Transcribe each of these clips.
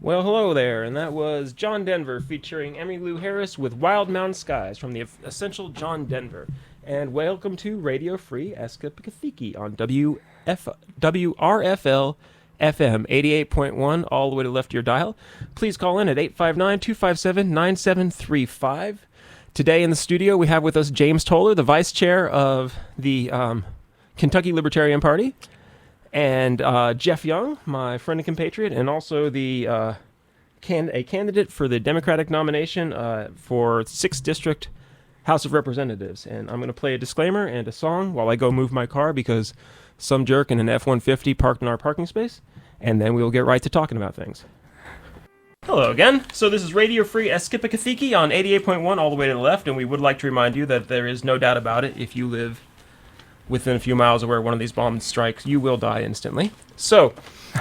Well, hello there, and that was John Denver featuring Emmylou Harris with Wild Mountain Skies from the Essential John Denver. And welcome to Radio Free Eskippakithiki on WRFL FM 88.1, all the way to the left of your dial. Please call in at 859-257-9735. Today in the studio we have with us James Tolle, the vice chair of the Kentucky Libertarian Party, and Geoff Young, my friend and compatriot, and also a candidate for the Democratic nomination for 6th District House of Representatives. And I'm going to play a disclaimer and a song while I go move my car because some jerk in an F-150 parked in our parking space, and then we'll get right to talking about things. Hello again. So this is Radio Free Eskippakithiki on 88.1 all the way to the left, and we would like to remind you that there is no doubt about it, if you live within a few miles of where one of these bombs strikes, you will die instantly. So,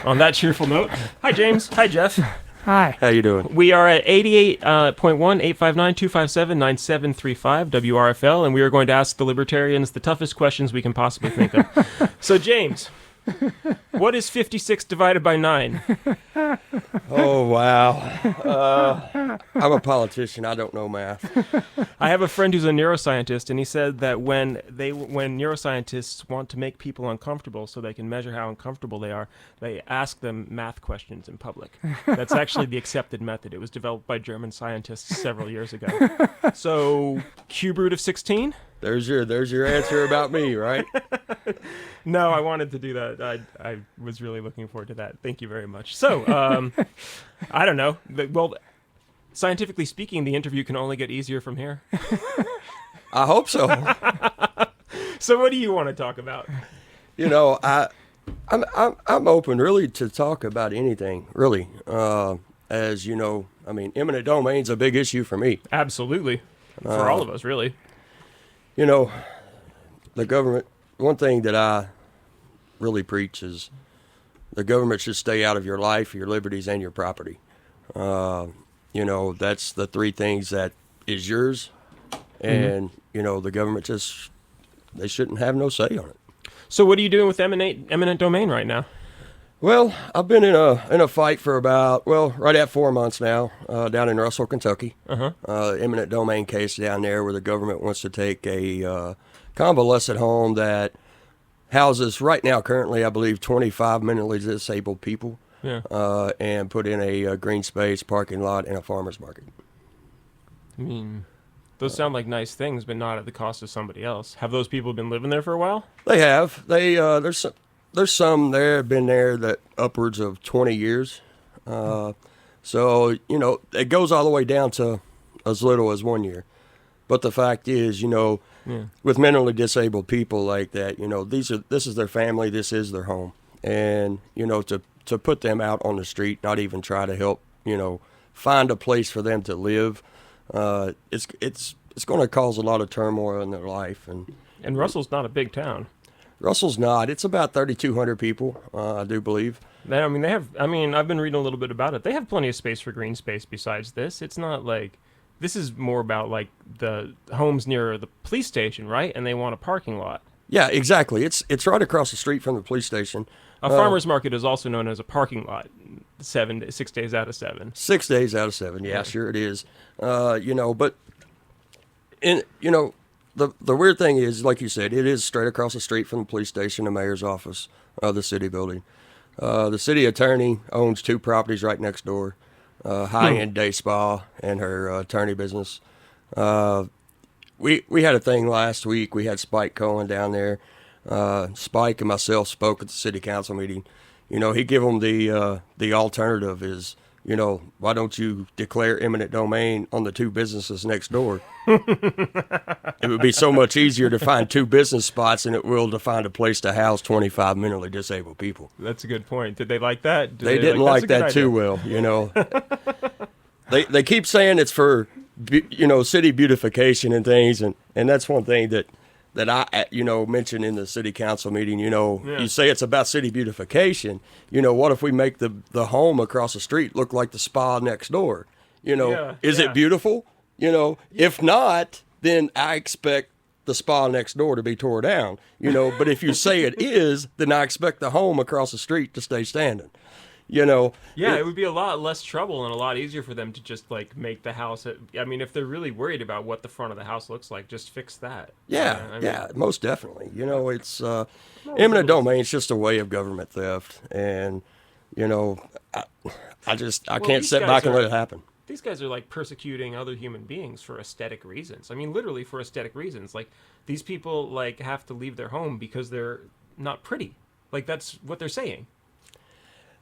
on that cheerful note, hi James, hi Geoff. Hi. How you doing? We are at 88.1, 859-257-9735, WRFL, and we are going to ask the Libertarians the toughest questions we can possibly think of. So James, what is 56 divided by 9? Oh, wow. I'm a politician. I don't know math. I have a friend who's a neuroscientist, and he said that when neuroscientists want to make people uncomfortable so they can measure how uncomfortable they are, they ask them math questions in public. That's actually the accepted method. It was developed by German scientists several years ago. So, cube root of 16? There's your answer about me, right? No, I wanted to do that. I was really looking forward to that. Thank you very much. So, I don't know. Well, scientifically speaking, the interview can only get easier from here. I hope so. So, what do you want to talk about? You know, I'm open really to talk about anything, really. As you know, I mean, eminent domain's a big issue for me. Absolutely, for all of us, really. You know, the government. One thing that I really preach is the government should stay out of your life, your liberties, and your property. You know, that's the three things that is yours, and you know, the government they shouldn't have no say on it. So, what are you doing with eminent domain right now? Well, I've been in a fight for about right at 4 months now, down in Russell, Kentucky. Eminent domain case down there where the government wants to take a convalescent home that houses right now currently, I believe, 25 mentally disabled people. Yeah. And put in a green space parking lot and a farmer's market. I mean, those sound like nice things, but not at the cost of somebody else. Have those people been living there for a while? They have. There's some there have been there that upwards of 20 years. So, you know, it goes all the way down to as little as 1 year. But the fact is, you know, with mentally disabled people like that, you know, this is their family, this is their home. And, you know, to put them out on the street, not even try to help, you know, find a place for them to live, it's going to cause a lot of turmoil in their life. And Russell's not a big town. Russell's not. It's about 3,200 people, I do believe. I've been reading a little bit about it. They have plenty of space for green space besides this. It's not like, this is more about like the homes near the police station, right? And they want a parking lot. Yeah, exactly. It's right across the street from the police station. A farmer's market is also known as a parking lot, 6 days out of 7. 6 days out of 7, yeah, sure it is. You know, but, you know, the weird thing is, like you said, it is straight across the street from the police station, the mayor's office, the city building. The city attorney owns 2 properties right next door, high-end day spa and her attorney business. We had a thing last week. We had Spike Cohen down there. Spike and myself spoke at the city council meeting. You know, he gave them the alternative is, you know, why don't you declare eminent domain on the 2 businesses next door? It would be so much easier to find 2 business spots than it will to find a place to house 25 mentally disabled people. That's a good point. Did they like that? They didn't like that too well, you know. They keep saying it's for, you know, city beautification and things, and that's one thing that I, you know, mentioned in the city council meeting. You know, You say it's about city beautification. You know, what if we make the home across the street look like the spa next door? You know, is it beautiful? You know, if not, then I expect the spa next door to be tore down. You know, but if you say it is, then I expect the home across the street to stay standing. You know. Yeah, it would be a lot less trouble and a lot easier for them to just like make the house. I mean, if they're really worried about what the front of the house looks like, just fix that. Yeah, I mean, yeah, most definitely. You know, it's no, eminent little- domain. It's just a way of government theft, and you know, I Well, can't these sit guys back and are- let it happen. These guys are like persecuting other human beings for aesthetic reasons. I mean, literally for aesthetic reasons. Like these people like have to leave their home because they're not pretty. Like that's what they're saying.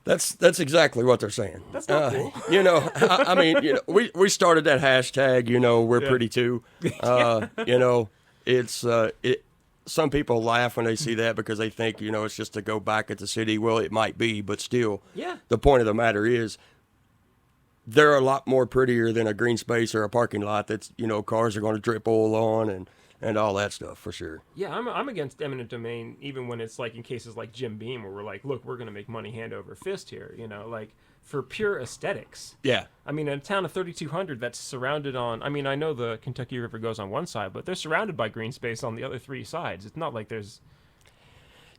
That's exactly what they're saying. That's not cool. You know, I mean, you know, we started that hashtag. You know, we're Yeah. pretty too. You know, it's Some people laugh when they see that because they think, you know, it's just to go back at the city. Well, it might be, but still, Yeah. the point of the matter is they're a lot more prettier than a green space or a parking lot that's, you know, cars are going to drip oil on and all that stuff for sure. Yeah, I'm against eminent domain, even when it's like in cases like Jim Beam, where we're like, look, we're going to make money hand over fist here, you know, like for pure aesthetics. Yeah. I mean, in a town of 3,200 that's surrounded on, I mean, I know the Kentucky River goes on one side, but they're surrounded by green space on the other three sides. It's not like there's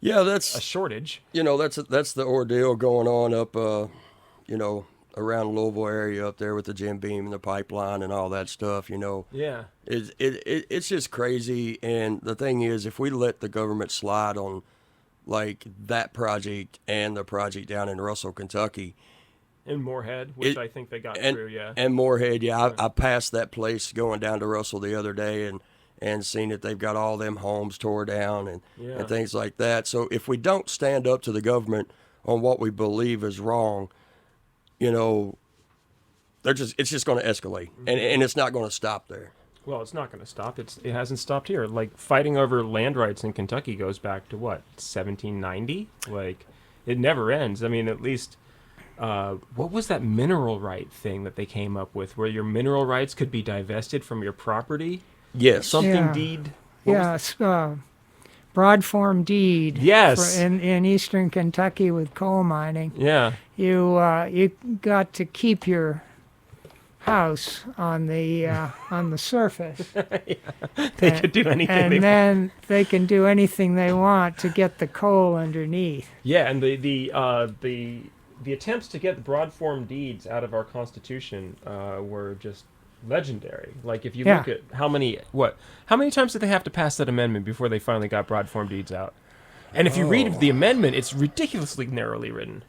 Yeah, a that's, shortage. you know, that's the ordeal going on up, you know, around Louisville area up there with the Jim Beam and the pipeline and all that stuff, you know. Yeah. It's just crazy. And the thing is, if we let the government slide on like that project and the project down in Russell, Kentucky, In Moorhead, which I think they got through, yeah. and Moorhead, yeah, I passed that place going down to Russell the other day and seen that they've got all them homes tore down and things like that. So if we don't stand up to the government on what we believe is wrong, you know, it's just going to escalate, and it's not going to stop there. Well, it's not going to stop. It hasn't stopped here. Like, fighting over land rights in Kentucky goes back to, what, 1790? Like, it never ends. I mean, at least, what was that mineral right thing that they came up with, where your mineral rights could be divested from your property? Yes. Something Yeah. deed? What was- Yes, broad form deed. Yes. In eastern Kentucky with coal mining, Yeah. you got to keep your house on the surface, They could do anything and they want. then they can do anything they want to get the coal underneath. Yeah, and the attempts to get the broad form deeds out of our Constitution were just legendary. Like, if you look at how many times did they have to pass that amendment before they finally got broad form deeds out? And if you read the amendment, it's ridiculously narrowly written.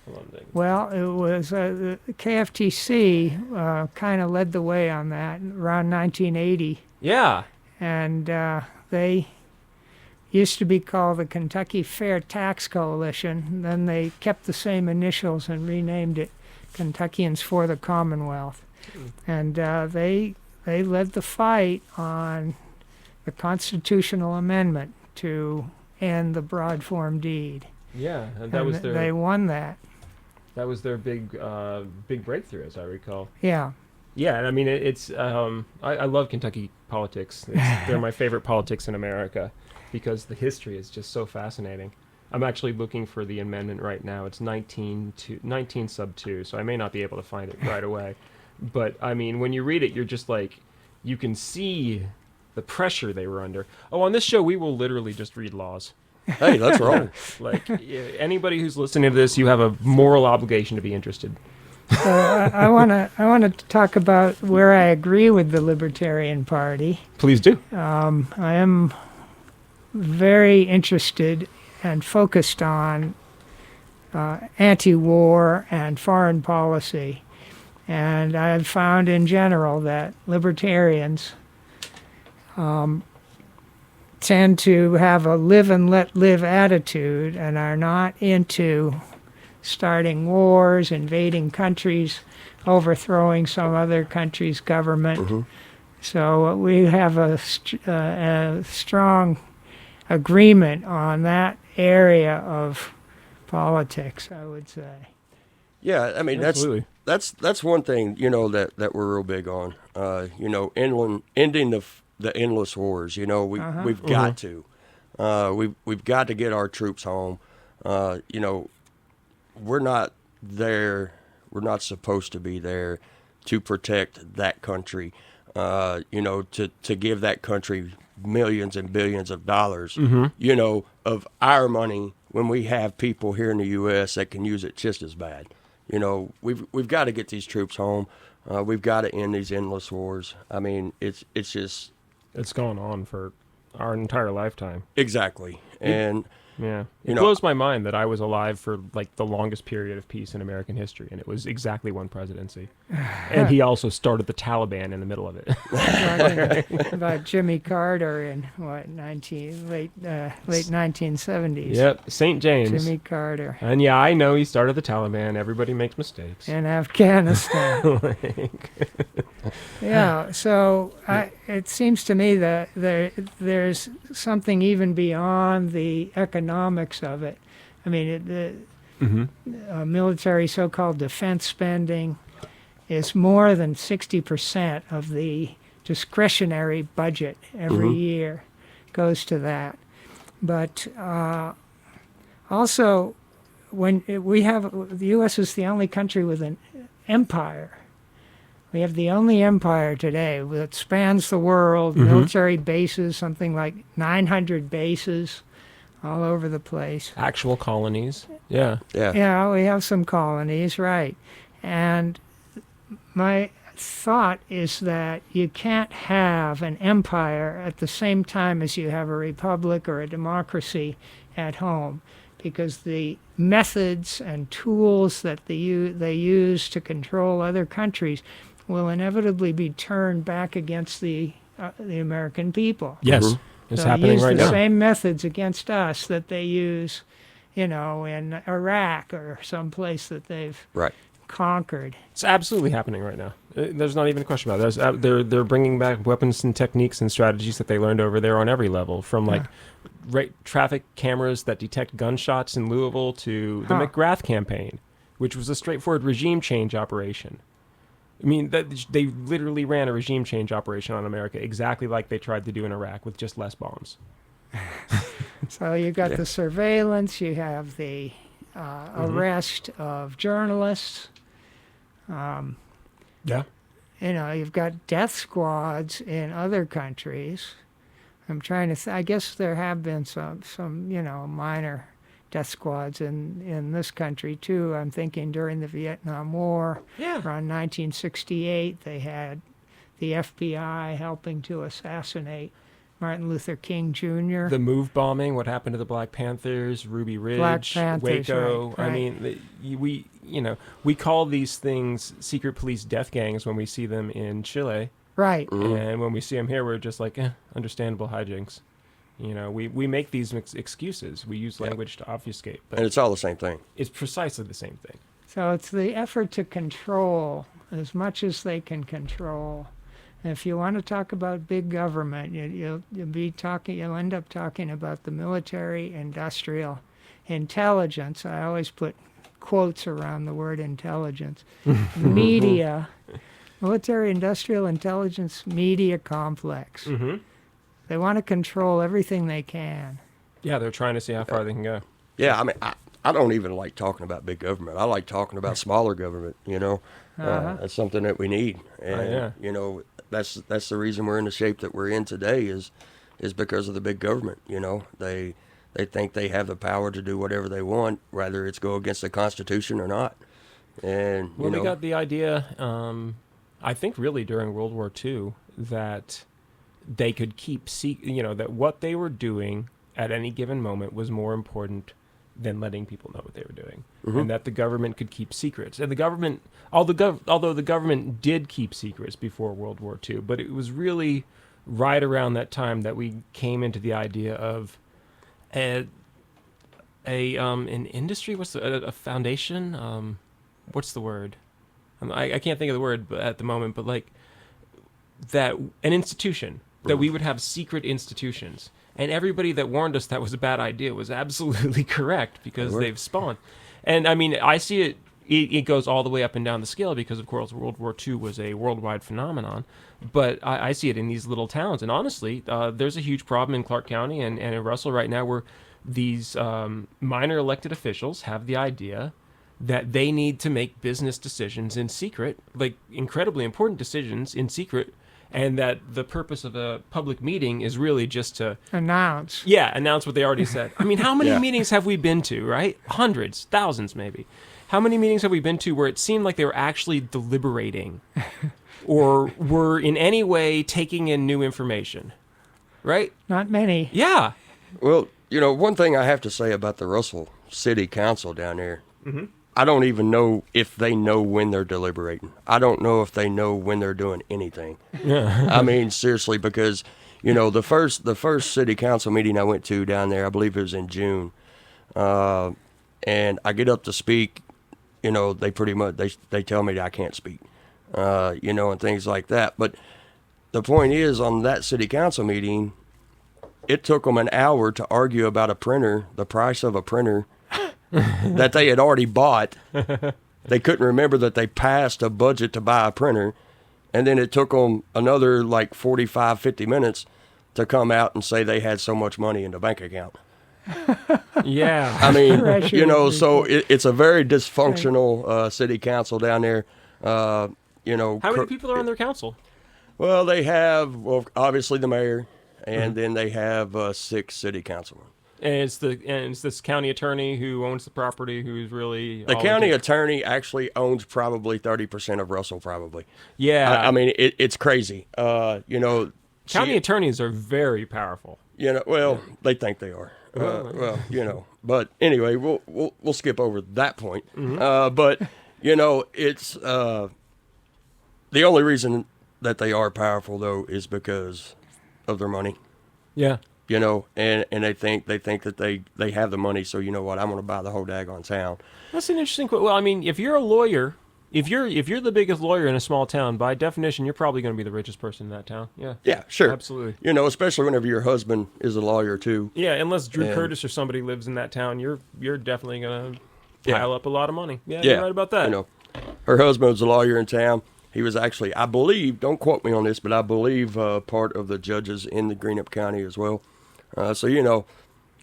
Hold on a second. Well, it was the KFTC kind of led the way on that around 1980. Yeah. And they used to be called the Kentucky Fair Tax Coalition. Then they kept the same initials and renamed it Kentuckians for the Commonwealth. And they led the fight on the constitutional amendment to end the broad form deed. Yeah, and And they won that. that was their big breakthrough, as I recall. Yeah. Yeah, and I mean it's I love Kentucky politics. They're my favorite politics in America because the history is just so fascinating. I'm actually looking for the amendment right now. It's 19 sub 2, so I may not be able to find it right away. But I mean, when you read it, you're just like, you can see the pressure they were under. Oh, on this show, we will literally just read laws. Hey, that's wrong. Like, anybody who's listening to this, you have a moral obligation to be interested. So I want to talk about where I agree with the Libertarian Party. Please do. I am very interested and focused on anti-war and foreign policy. And I've found in general that libertarians tend to have a live and let live attitude and are not into starting wars, invading countries, overthrowing some other country's government. So we have a strong agreement on that area of politics, I would say. Yeah, I mean Absolutely. that's one thing, you know, that we're real big on. You know, ending the endless wars. You know, we've got to. We've got to get our troops home. You know, we're not there. We're not supposed to be there to protect that country. You know, to give that country millions and billions of dollars. You know, of our money when we have people here in the U.S. that can use it just as bad. You know, we've got to get these troops home. We've got to end these endless wars. I mean, it's just It's gone on for our entire lifetime. exactly. And Yeah. It You know- blows my mind that I was alive for like the longest period of peace in American history, and it was exactly one presidency. And he also started the Taliban in the middle of it. Talking about Jimmy Carter in what late 1970s. Yep, St. James. Jimmy Carter And yeah, I know he started the Taliban. Everybody makes mistakes. in Afghanistan. Yeah, so it seems to me that there's something even beyond the economics of it. I mean, the military so-called defense spending is more than 60% of the discretionary budget every year goes to that. But also, when the U.S. is the only country with an empire. We have the only empire today that spans the world, military bases, something like 900 bases all over the place. Actual colonies. Yeah. yeah, Yeah, we have some colonies, right. And my thought is that you can't have an empire at the same time as you have a republic or a democracy at home, because the methods and tools that they use to control other countries will inevitably be turned back against the American people. Yes. It's They'll happening use right the now. same methods against us that they use, in Iraq or some place that they've right. conquered. It's absolutely happening right now. There's not even a question about it. They're bringing back weapons and techniques and strategies that they learned over there on every level, from like traffic cameras that detect gunshots in Louisville to the McGrath campaign, which was a straightforward regime change operation. I mean, they literally ran a regime change operation on America, exactly like they tried to do in Iraq, with just less bombs. So you got the surveillance, you have the arrest of journalists. Yeah. You've got death squads in other countries. I'm trying to. I guess there have been some minor death squads in this country too. I'm thinking during the Vietnam War, around 1968, they had the FBI helping to assassinate Martin Luther King Jr. The move bombing, what happened to the Black Panthers, Ruby Ridge, Black Panthers, Waco. right. I mean, we call these things secret police death gangs when we see them in Chile. Right. And when we see them here, we're just like, understandable hijinks. We make these excuses. We use language to obfuscate, but And it's all the same thing. it's precisely the same thing. So it's the effort to control as much as they can control. And if you want to talk about big government, you'll end up talking about the military industrial intelligence. I always put quotes around the word intelligence. Media, military industrial intelligence media complex. They want to control everything they can. Yeah, they're trying to see how far they can go. Yeah, I mean, I don't even like talking about big government. I like talking about smaller government. That's something that we need. And that's the reason we're in the shape that we're in today is because of the big government. They think they have the power to do whatever they want, whether it's go against the Constitution or not. And we got the idea, I think really during World War II, that they could keep that what they were doing at any given moment was more important than letting people know what they were doing, and that the government could keep secrets. And the government, although the government did keep secrets before World War II, but it was really right around that time that we came into the idea of an industry. What's a foundation? What's the word? I can't think of the word at the moment, but like that, an institution, that we would have secret institutions. And everybody that warned us that was a bad idea was absolutely correct, because they've spawned. And I mean, I see it goes all the way up and down the scale, because of course World War II was a worldwide phenomenon. But I see it in these little towns. And honestly, there's a huge problem in Clark County and in Russell right now, where these minor elected officials have the idea that they need to make business decisions in secret, like incredibly important decisions in secret, and that the purpose of a public meeting is really just to Announce. announce what they already said. I mean, how many Yeah. meetings have we been to, right? Hundreds, thousands maybe. How many meetings have we been to where it seemed like they were actually deliberating or were in any way taking in new information, right? Not many. Yeah. Well, one thing I have to say about the Russell City Council down there, I don't even know if they know when they're deliberating. I don't know if they know when they're doing anything. Yeah. I mean, seriously, because the first city council meeting I went to down there, I believe it was in June, and I get up to speak. They pretty much they tell me that I can't speak, and things like that. But the point is, on that city council meeting, it took them an hour to argue about a printer, the price of a printer that they had already bought. They couldn't remember that they passed a budget to buy a printer. And then it took them another 45, 50 minutes to come out and say they had so much money in the bank account. Yeah. I mean, Pressure. so it's a very dysfunctional city council down there. How many people are on their council? Well, they have, obviously the mayor, and then they have 6 city councilmen. And it's this county attorney who owns the property who's really The county attorney actually owns probably 30% of Russell, probably. Yeah. I mean, it's crazy. County attorneys are very powerful. They think they are. But anyway, we'll skip over that point. But it's the only reason that they are powerful though is because of their money. Yeah. And they think that they have the money, so you know what, I'm going to buy the whole daggone town. That's an interesting quote. Well, I mean, if you're a lawyer, if you're the biggest lawyer in a small town, by definition, you're probably going to be the richest person in that town. Yeah. Yeah, sure. Absolutely. Especially whenever your husband is a lawyer too. Yeah, unless Drew And- Curtis or somebody lives in that town, you're definitely going to Yeah. pile up a lot of money. Yeah, Yeah, you're right about that. Her husband was a lawyer in town. He was actually, I believe, don't quote me on this, but I believe part of the judges in the Greenup County as well. So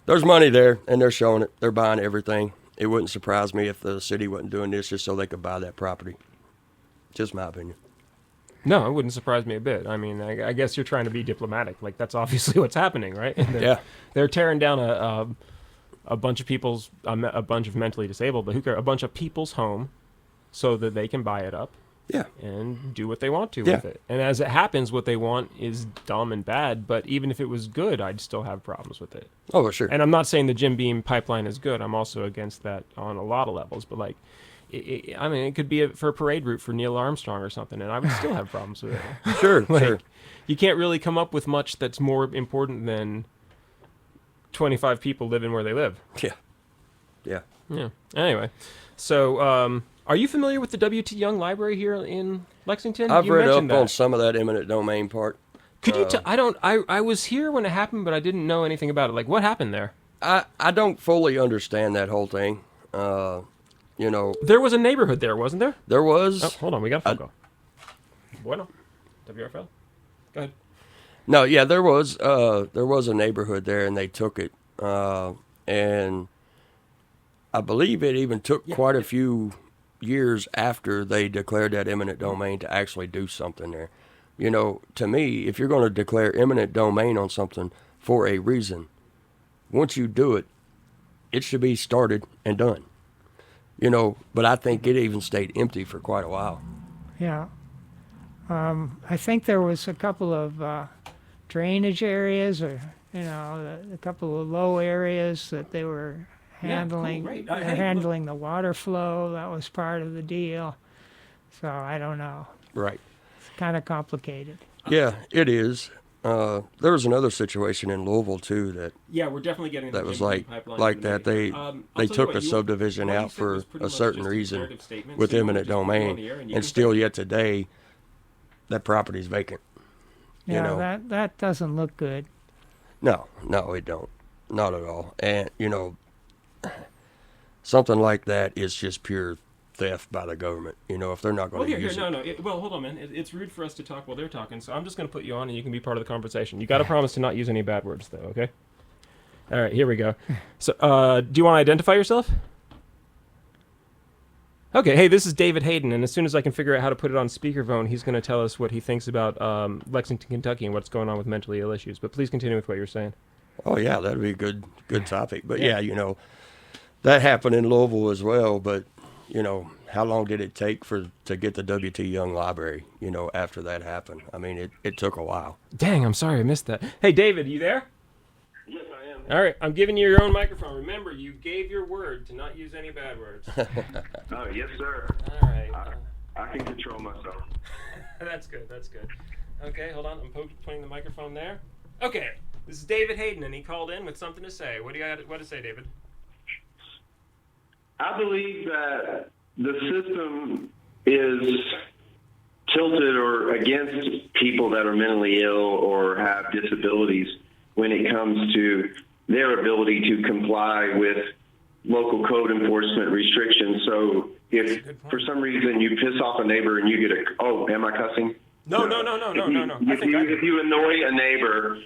there's money there, and they're showing it. They're buying everything. It wouldn't surprise me if the city wasn't doing this just so they could buy that property. Just my opinion. No, it wouldn't surprise me a bit. I mean, I guess you're trying to be diplomatic. Like, that's obviously what's happening, right? Yeah. They're tearing down a bunch of people's, a bunch of mentally disabled, but who cares? A bunch of people's home so that they can buy it up. Yeah. And do what they want to Yeah. with it. And as it happens, what they want is dumb and bad, but even if it was good, I'd still have problems with it. Oh, sure. And I'm not saying the Jim Beam pipeline is good. I'm also against that on a lot of levels, but it could be for a parade route for Neil Armstrong or something, and I would still have problems with it. Sure, sure. You can't really come up with much that's more important than 25 people living where they live. Yeah. Yeah. Yeah. Anyway, so are you familiar with the W.T. Young Library here in Lexington? I've You read up mentioned that. on some of that eminent domain part. Could you? I was here when it happened, but I didn't know anything about it. Like, what happened there? I don't fully understand that whole thing. There was a neighborhood there, wasn't there? There was. Oh, hold on, we got a phone call. Bueno, WRFL. Go ahead. No, yeah, there was a neighborhood there, and they took it, and I believe it even took quite a few years after they declared that eminent domain to actually do something there. To me, if you're going to declare eminent domain on something for a reason, once you do it, it should be started and done. But I think it even stayed empty for quite a while. Yeah. I think there was a couple of drainage areas, or a couple of low areas that they were handling. right. They're handling the water flow. That was part of the deal. So I don't know. Right. It's kind of complicated. Yeah, it is. There was another situation in Louisville too that We're definitely getting that was like that. They took a subdivision out for a certain reason with eminent domain, and still yet today, that property's vacant. Yeah, that doesn't look good. No, it don't. Not at all. And something like that is just pure theft by the government. If they're not going to use it. Well, hold on, man. It's rude for us to talk while they're talking, so I'm just going to put you on, and you can be part of the conversation. You got to promise to not use any bad words, though. Okay. All right, here we go. So, do you want to identify yourself? Okay, hey, this is David Hayden, and as soon as I can figure out how to put it on speakerphone, he's going to tell us what he thinks about Lexington, Kentucky, and what's going on with mentally ill issues. But please continue with what you're saying. Oh yeah, that'd be a good topic. But yeah, that happened in Louisville as well. But how long did it take to get the W.T. Young Library? After that happened, I mean, it took a while. Dang, I'm sorry I missed that. Hey, David, you there? Yes, I am. All right, I'm giving you your own microphone. Remember, you gave your word to not use any bad words. Oh, yes, sir. All right. I can control myself. That's good. That's good. Okay, hold on. I'm putting the microphone there. Okay, this is David Hayden, and he called in with something to say. What do you got to say, David? I believe that the system is tilted or against people that are mentally ill or have disabilities when it comes to their ability to comply with local code enforcement restrictions. So if for some reason you piss off a neighbor and you get am I cussing? No. If you annoy a neighbor,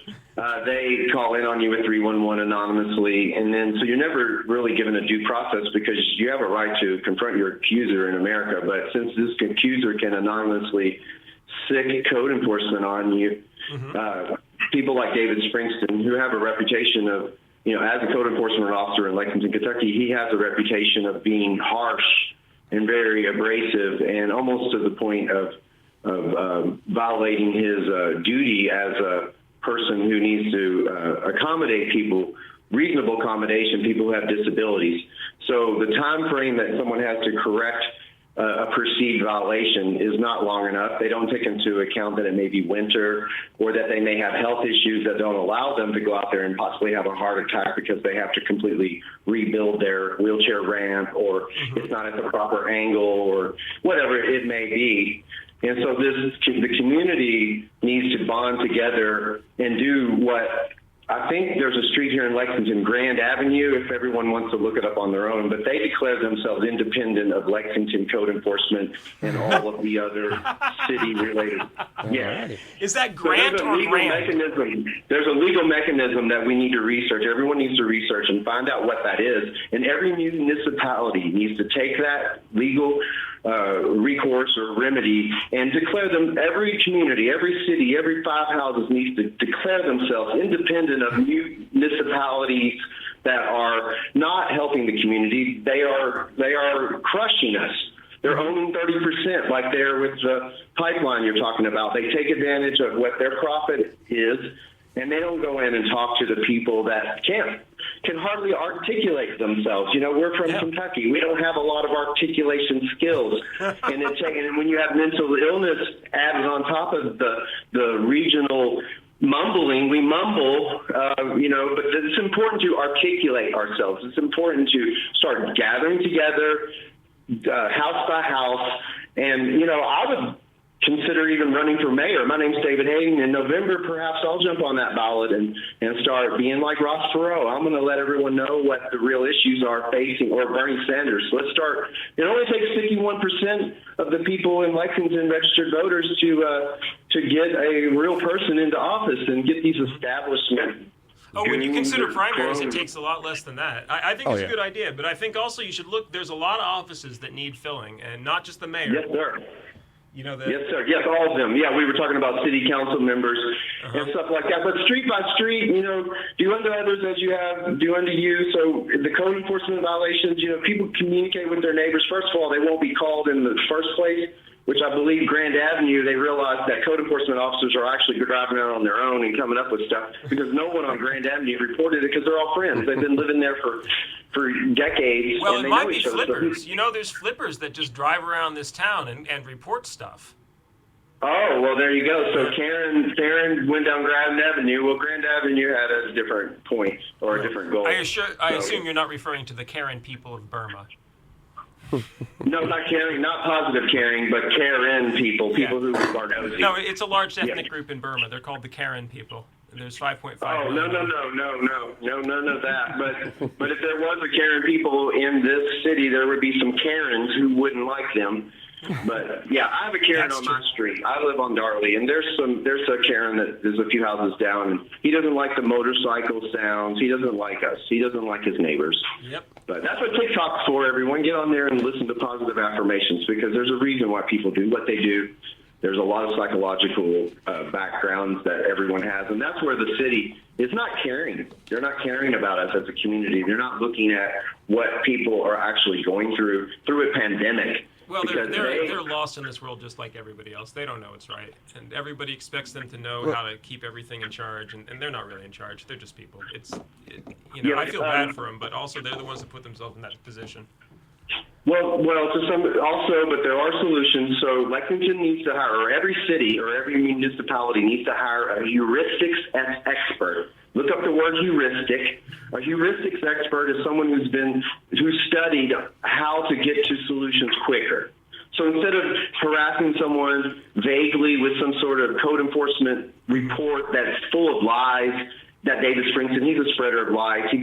they call in on you with 311 anonymously, and then so you're never really given a due process because you have a right to confront your accuser in America. But since this accuser can anonymously sick code enforcement on you, people like David Springston, who have a reputation of, as a code enforcement officer in Lexington, Kentucky, he has a reputation of being harsh and very abrasive and almost to the point of violating his duty as a person who needs to accommodate people, reasonable accommodation, people who have disabilities. So the time frame that someone has to correct a perceived violation is not long enough. They don't take into account that it may be winter or that they may have health issues that don't allow them to go out there and possibly have a heart attack because they have to completely rebuild their wheelchair ramp or it's not at the proper angle or whatever it may be. And so the community needs to bond together and do what I think there's a street here in Lexington, Grand Avenue, if everyone wants to look it up on their own, but they declare themselves independent of Lexington code enforcement and all of the other city-related. Yeah. Is that grant or grand? There's a legal mechanism that we need to research. Everyone needs to research and find out what that is. And every municipality needs to take that legal recourse or remedy and declare them, every community, every city, every 5 houses needs to declare themselves independent of municipalities that are not helping the community. They are crushing us. They're owning 30%, like there with the pipeline you're talking about. They take advantage of what their profit is, and they don't go in and talk to the people that can hardly articulate themselves. We're from Kentucky. We don't have a lot of articulation skills. And when you have mental illness added on top of the regional mumbling, we mumble, but it's important to articulate ourselves. It's important to start gathering together, house by house. And, I would consider even running for mayor. My name's David Hayden. In November, perhaps I'll jump on that ballot and start being like Ross Perot. I'm going to let everyone know what the real issues are facing, or Bernie Sanders. Let's start. It only takes 51% of the people in Lexington registered voters to get a real person into office and get these establishments. Oh, when you consider primaries, it takes a lot less than that. I think it's a good idea, but I think also you should look. There's a lot of offices that need filling, and not just the mayor. Yes, sir. Yes, sir. Yes, all of them. Yeah, we were talking about city council members and stuff like that. But street by street, do unto others as you have, do unto you. So the code enforcement violations, people communicate with their neighbors. First of all, they won't be called in the first place, which I believe Grand Avenue, they realized that code enforcement officers are actually driving out on their own and coming up with stuff because no one on Grand Avenue reported it because they're all friends. They've been living there for decades. Well, and it they might know be each other. flippers. There's flippers that just drive around this town and report stuff. Oh, well, there you go. So Karen went down Grand Avenue. Well, Grand Avenue had a different point or a different goal. I assume you're not referring to the Karen people of Burma. No, not caring, not positive caring, but Karen people who are nosy. No, it's a large ethnic group in Burma. They're called the Karen people. There's 5.5 Oh, million. no, none of that. But if there was a Karen people in this city, there would be some Karens who wouldn't like them. But Yeah, I have a Karen That's on true. my street. I live on Darley, and there's a Karen that is a few houses down, and he doesn't like the motorcycle sounds. He doesn't like us. He doesn't like his neighbors. Yep. But that's what TikTok's for, everyone. Get on there and listen to positive affirmations, because there's a reason why people do what they do. There's a lot of psychological backgrounds that everyone has, and that's where the city is not caring. They're not caring about us as a community. They're not looking at what people are actually going through a pandemic. Well, Because they're lost in this world just like everybody else. They don't know what's right, and everybody expects them to know how to keep everything in charge, and they're not really in charge. They're just people. I feel bad for them, but also they're the ones that put themselves in that position. Well, to some also, but there are solutions. So Lexington needs to hire, or every city or every municipality needs to hire a heuristics expert. Look up the word heuristic. A heuristics expert is someone who studied how to get to solutions quicker. So instead of harassing someone vaguely with some sort of code enforcement report that's full of lies, that David Springston, he's a spreader of lies. He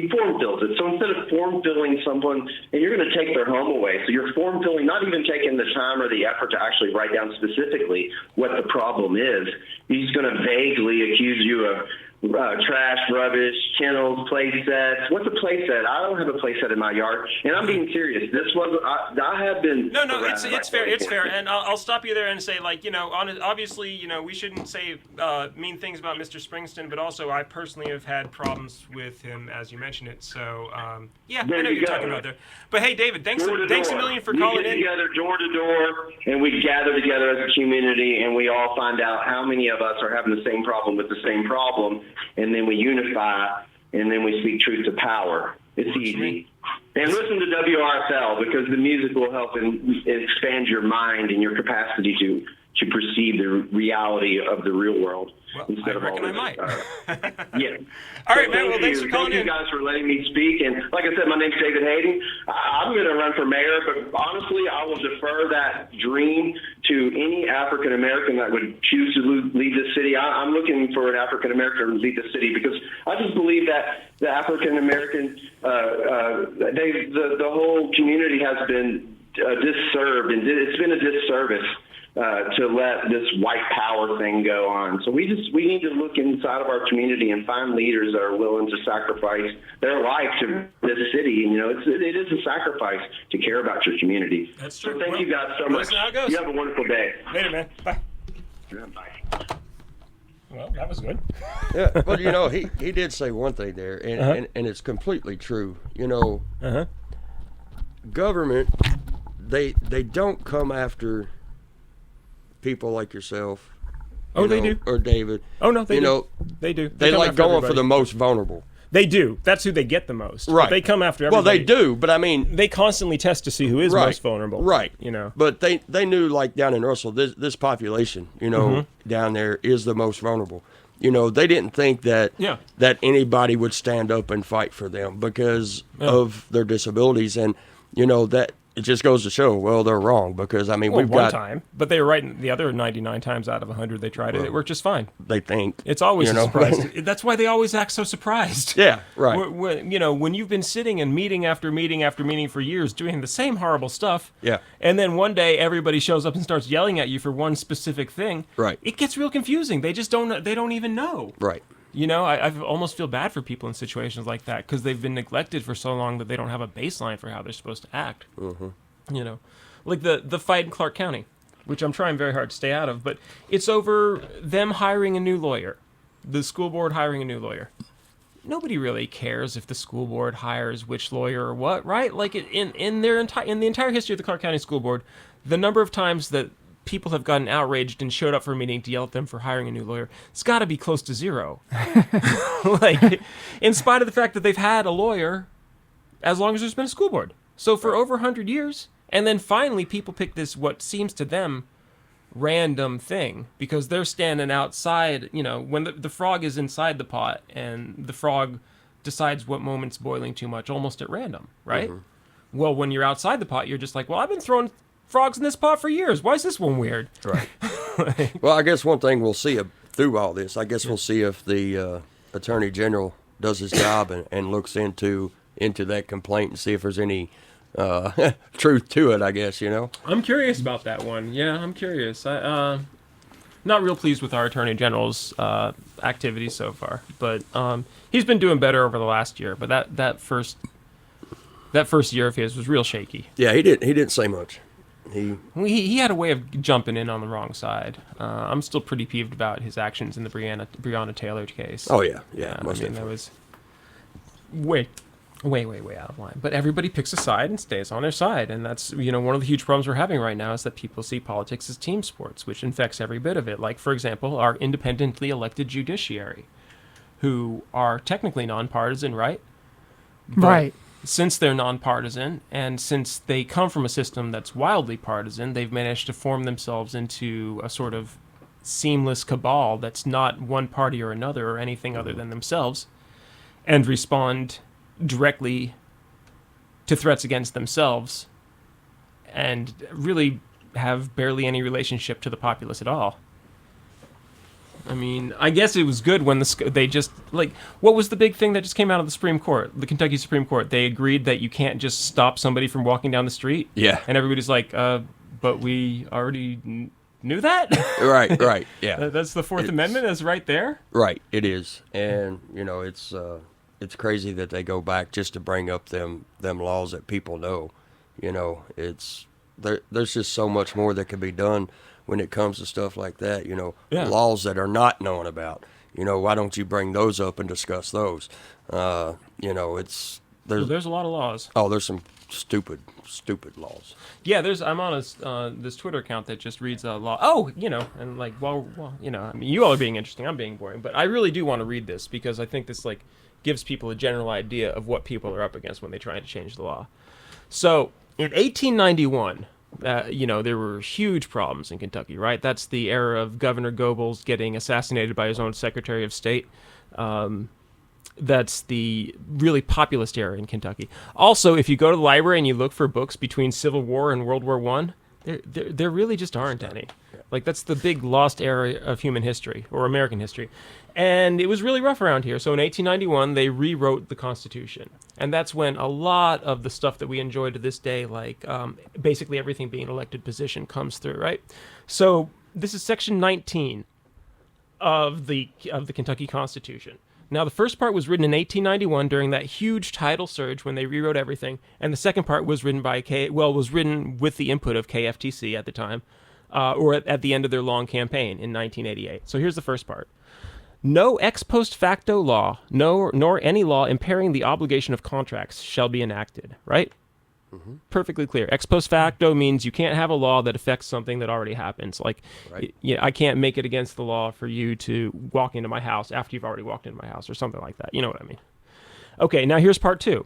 form fills it. So instead of form filling someone, and you're going to take their home away, so you're form filling, not even taking the time or the effort to actually write down specifically what the problem is. He's going to vaguely accuse you of trash, rubbish, kennels, play sets. What's a play set? I don't have a play set in my yard, and I'm being serious. This was I have been. No, it's fair. It's fair, and I'll stop you there and say, obviously, we shouldn't say mean things about Mr. Springsteen, but also I personally have had problems with him, as you mentioned it. So yeah, There I know you you're go. talking about there. But hey, David, thanks Door to a door. million for we calling get in. together door to door, and we gather together as a community, and we all find out how many of us are having the same problem with the same problem, and then we unify, and then we speak truth to power. It's easy. And listen to WRFL, because the music will help expand your mind and your capacity to perceive the reality of the real world. Well, instead I of reckon all I this, might. Yeah. All right, So man. Well, thanks for calling Thank in. you guys for letting me speak. And like I said, my name's David Hayden. I'm going to run for mayor, but honestly, I will defer that dream to any African American that would choose to lead the city. I'm looking for an African American to lead the city, because I just believe that the African American, the whole community has been disserved, and it's been a disservice to let this white power thing go on. So we need to look inside of our community and find leaders that are willing to sacrifice their life to this city. And, it is a sacrifice to care about your community. That's true. So thank Well, you guys so let much. us know how it goes. You have a wonderful day. Later, man. Bye. Bye. Well, that was good. Yeah, but he did say one thing there, and it's completely true. Government, they don't come after people like yourself. Oh, they do. Or David. Oh no, they do. They do. They come like after going everybody. for the most vulnerable. They do. That's who they get the most. Right. But they come after Well, everybody. they do, but I mean, They constantly test to see who is right, most vulnerable. Right. But But they knew, like down in Russell, this population, down there is the most vulnerable. They didn't think that that anybody would stand up and fight for them because of their disabilities, and that it just goes to show, well, they're wrong, because I mean, we've one got time, but they were right the other 99 times out of 100 they tried it. It worked just fine. they think It's always a surprise. That's why they always act so surprised. Yeah, right. When you've been sitting in meeting after meeting after meeting for years doing the same horrible stuff, Yeah. and then one day everybody shows up and starts yelling at you for one specific thing, Right. It gets real confusing. They just don't. They don't even know. Right. I almost feel bad for people in situations like that because they've been neglected for so long that they don't have a baseline for how they're supposed to act. Mm-hmm. Like the fight in Clark County, which I'm trying very hard to stay out of, but it's over them hiring a new lawyer, the school board hiring a new lawyer. Nobody really cares if the school board hires which lawyer or what, right? Like in the entire history of the Clark County School Board, the number of times that people have gotten outraged and showed up for a meeting to yell at them for hiring a new lawyer, it's got to be close to zero. Like, in spite of the fact that they've had a lawyer as long as there's been a school board. So for over 100 years, and then finally people pick this, what seems to them, random thing, because they're standing outside, when the frog is inside the pot, and the frog decides what moment's boiling too much almost at random, right? Mm-hmm. Well, when you're outside the pot, you're just like, well, I've been throwing frogs in this pot for years. Why is this one weird? Right. Well, I guess one thing we'll see through all this, we'll see if the Attorney General does his job and looks into that complaint and see if there's any truth to it, I guess, I'm curious about that one. Yeah, I'm curious. Not real pleased with our Attorney General's activities so far, but he's been doing better over the last year. But that first year of his was real shaky. Yeah, he didn't say much. He had a way of jumping in on the wrong side. I'm still pretty peeved about his actions in the Breonna Taylor case. Oh yeah, most that was way out of line. But everybody picks a side and stays on their side, and that's one of the huge problems we're having right now is that people see politics as team sports, which infects every bit of it. Like, for example, our independently elected judiciary, who are technically nonpartisan, right? Right. Since they're nonpartisan, and since they come from a system that's wildly partisan, they've managed to form themselves into a sort of seamless cabal that's not one party or another or anything other than themselves, and respond directly to threats against themselves, and really have barely any relationship to the populace at all. I mean, I guess it was good when they just, like, what was the big thing that just came out of the Supreme Court, the Kentucky Supreme Court? They agreed that you can't just stop somebody from walking down the street. Yeah. And everybody's like, but we already knew that? Right, yeah. That's the Fourth Amendment is right there? Right, it is. And, it's crazy that they go back just to bring up them laws that people know. There's just so much more that can be done when it comes to stuff like that, laws that are not known about. Why don't you bring those up and discuss those? There's a lot of laws. Oh, there's some stupid laws. Yeah, I'm on this Twitter account that just reads a law. Oh, and like, well, I mean, you all are being interesting. I'm being boring, but I really do want to read this because I think this gives people a general idea of what people are up against when they try to change the law. So in 1891. There were huge problems in Kentucky, right? That's the era of Governor Goebbels getting assassinated by his own Secretary of State. That's the really populist era in Kentucky. Also, if you go to the library and you look for books between Civil War and World War I, there really just aren't any. Like, that's the big lost era of human history, or American history. And it was really rough around here. So in 1891, they rewrote the Constitution. And that's when a lot of the stuff that we enjoy to this day, like basically everything being an elected position, comes through, right? So this is Section 19 of the Kentucky Constitution. Now, the first part was written in 1891 during that huge tidal surge when they rewrote everything. And the second part was written was written with the input of KFTC at the time, or at the end of their long campaign in 1988. So here's the first part. No ex post facto law, nor any law impairing the obligation of contracts shall be enacted, right? Mm-hmm. Perfectly clear. Ex post facto means you can't have a law that affects something that already happens. Like, right. I can't make it against the law for you to walk into my house after you've already walked into my house or something like that. You know what I mean? Okay, now here's part two.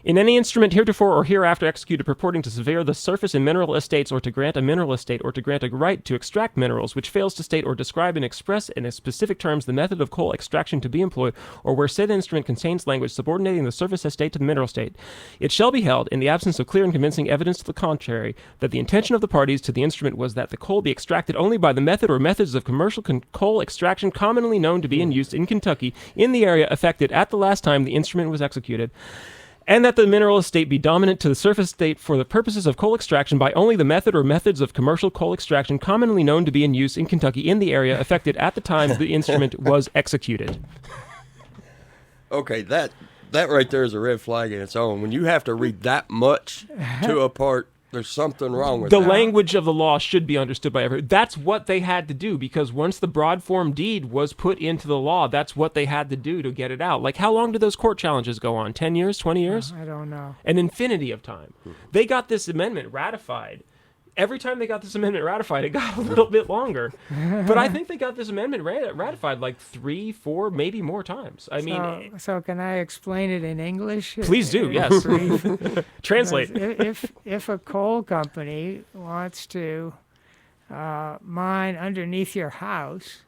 In any instrument heretofore or hereafter executed purporting to surveyor the surface and mineral estates, or to grant a mineral estate, or to grant a right to extract minerals, which fails to state or describe and express in specific terms the method of coal extraction to be employed, or where said instrument contains language subordinating the surface estate to the mineral estate, it shall be held, in the absence of clear and convincing evidence to the contrary, that the intention of the parties to the instrument was that the coal be extracted only by the method or methods of commercial coal extraction commonly known to be in use in Kentucky in the area affected at the last time the instrument was executed, and that the mineral estate be dominant to the surface estate for the purposes of coal extraction by only the method or methods of commercial coal extraction commonly known to be in use in Kentucky in the area affected at the time the instrument was executed. Okay, that right there is a red flag in its own. When you have to read that much to a part, there's something wrong with the that. language of the law should be understood by everyone. That's what they had to do, because once the broad form deed was put into the law, that's what they had to do to get it out. Like, how long did those court challenges go on? 10 years? 20 years? I don't know. An infinity of time. They got this amendment ratified. Every time they got this amendment ratified, it got a little bit longer. But I think they got this amendment ratified like 3, 4, maybe more times. So can I explain it in English? Please do, yes. Translate. If a coal company wants to mine underneath your house,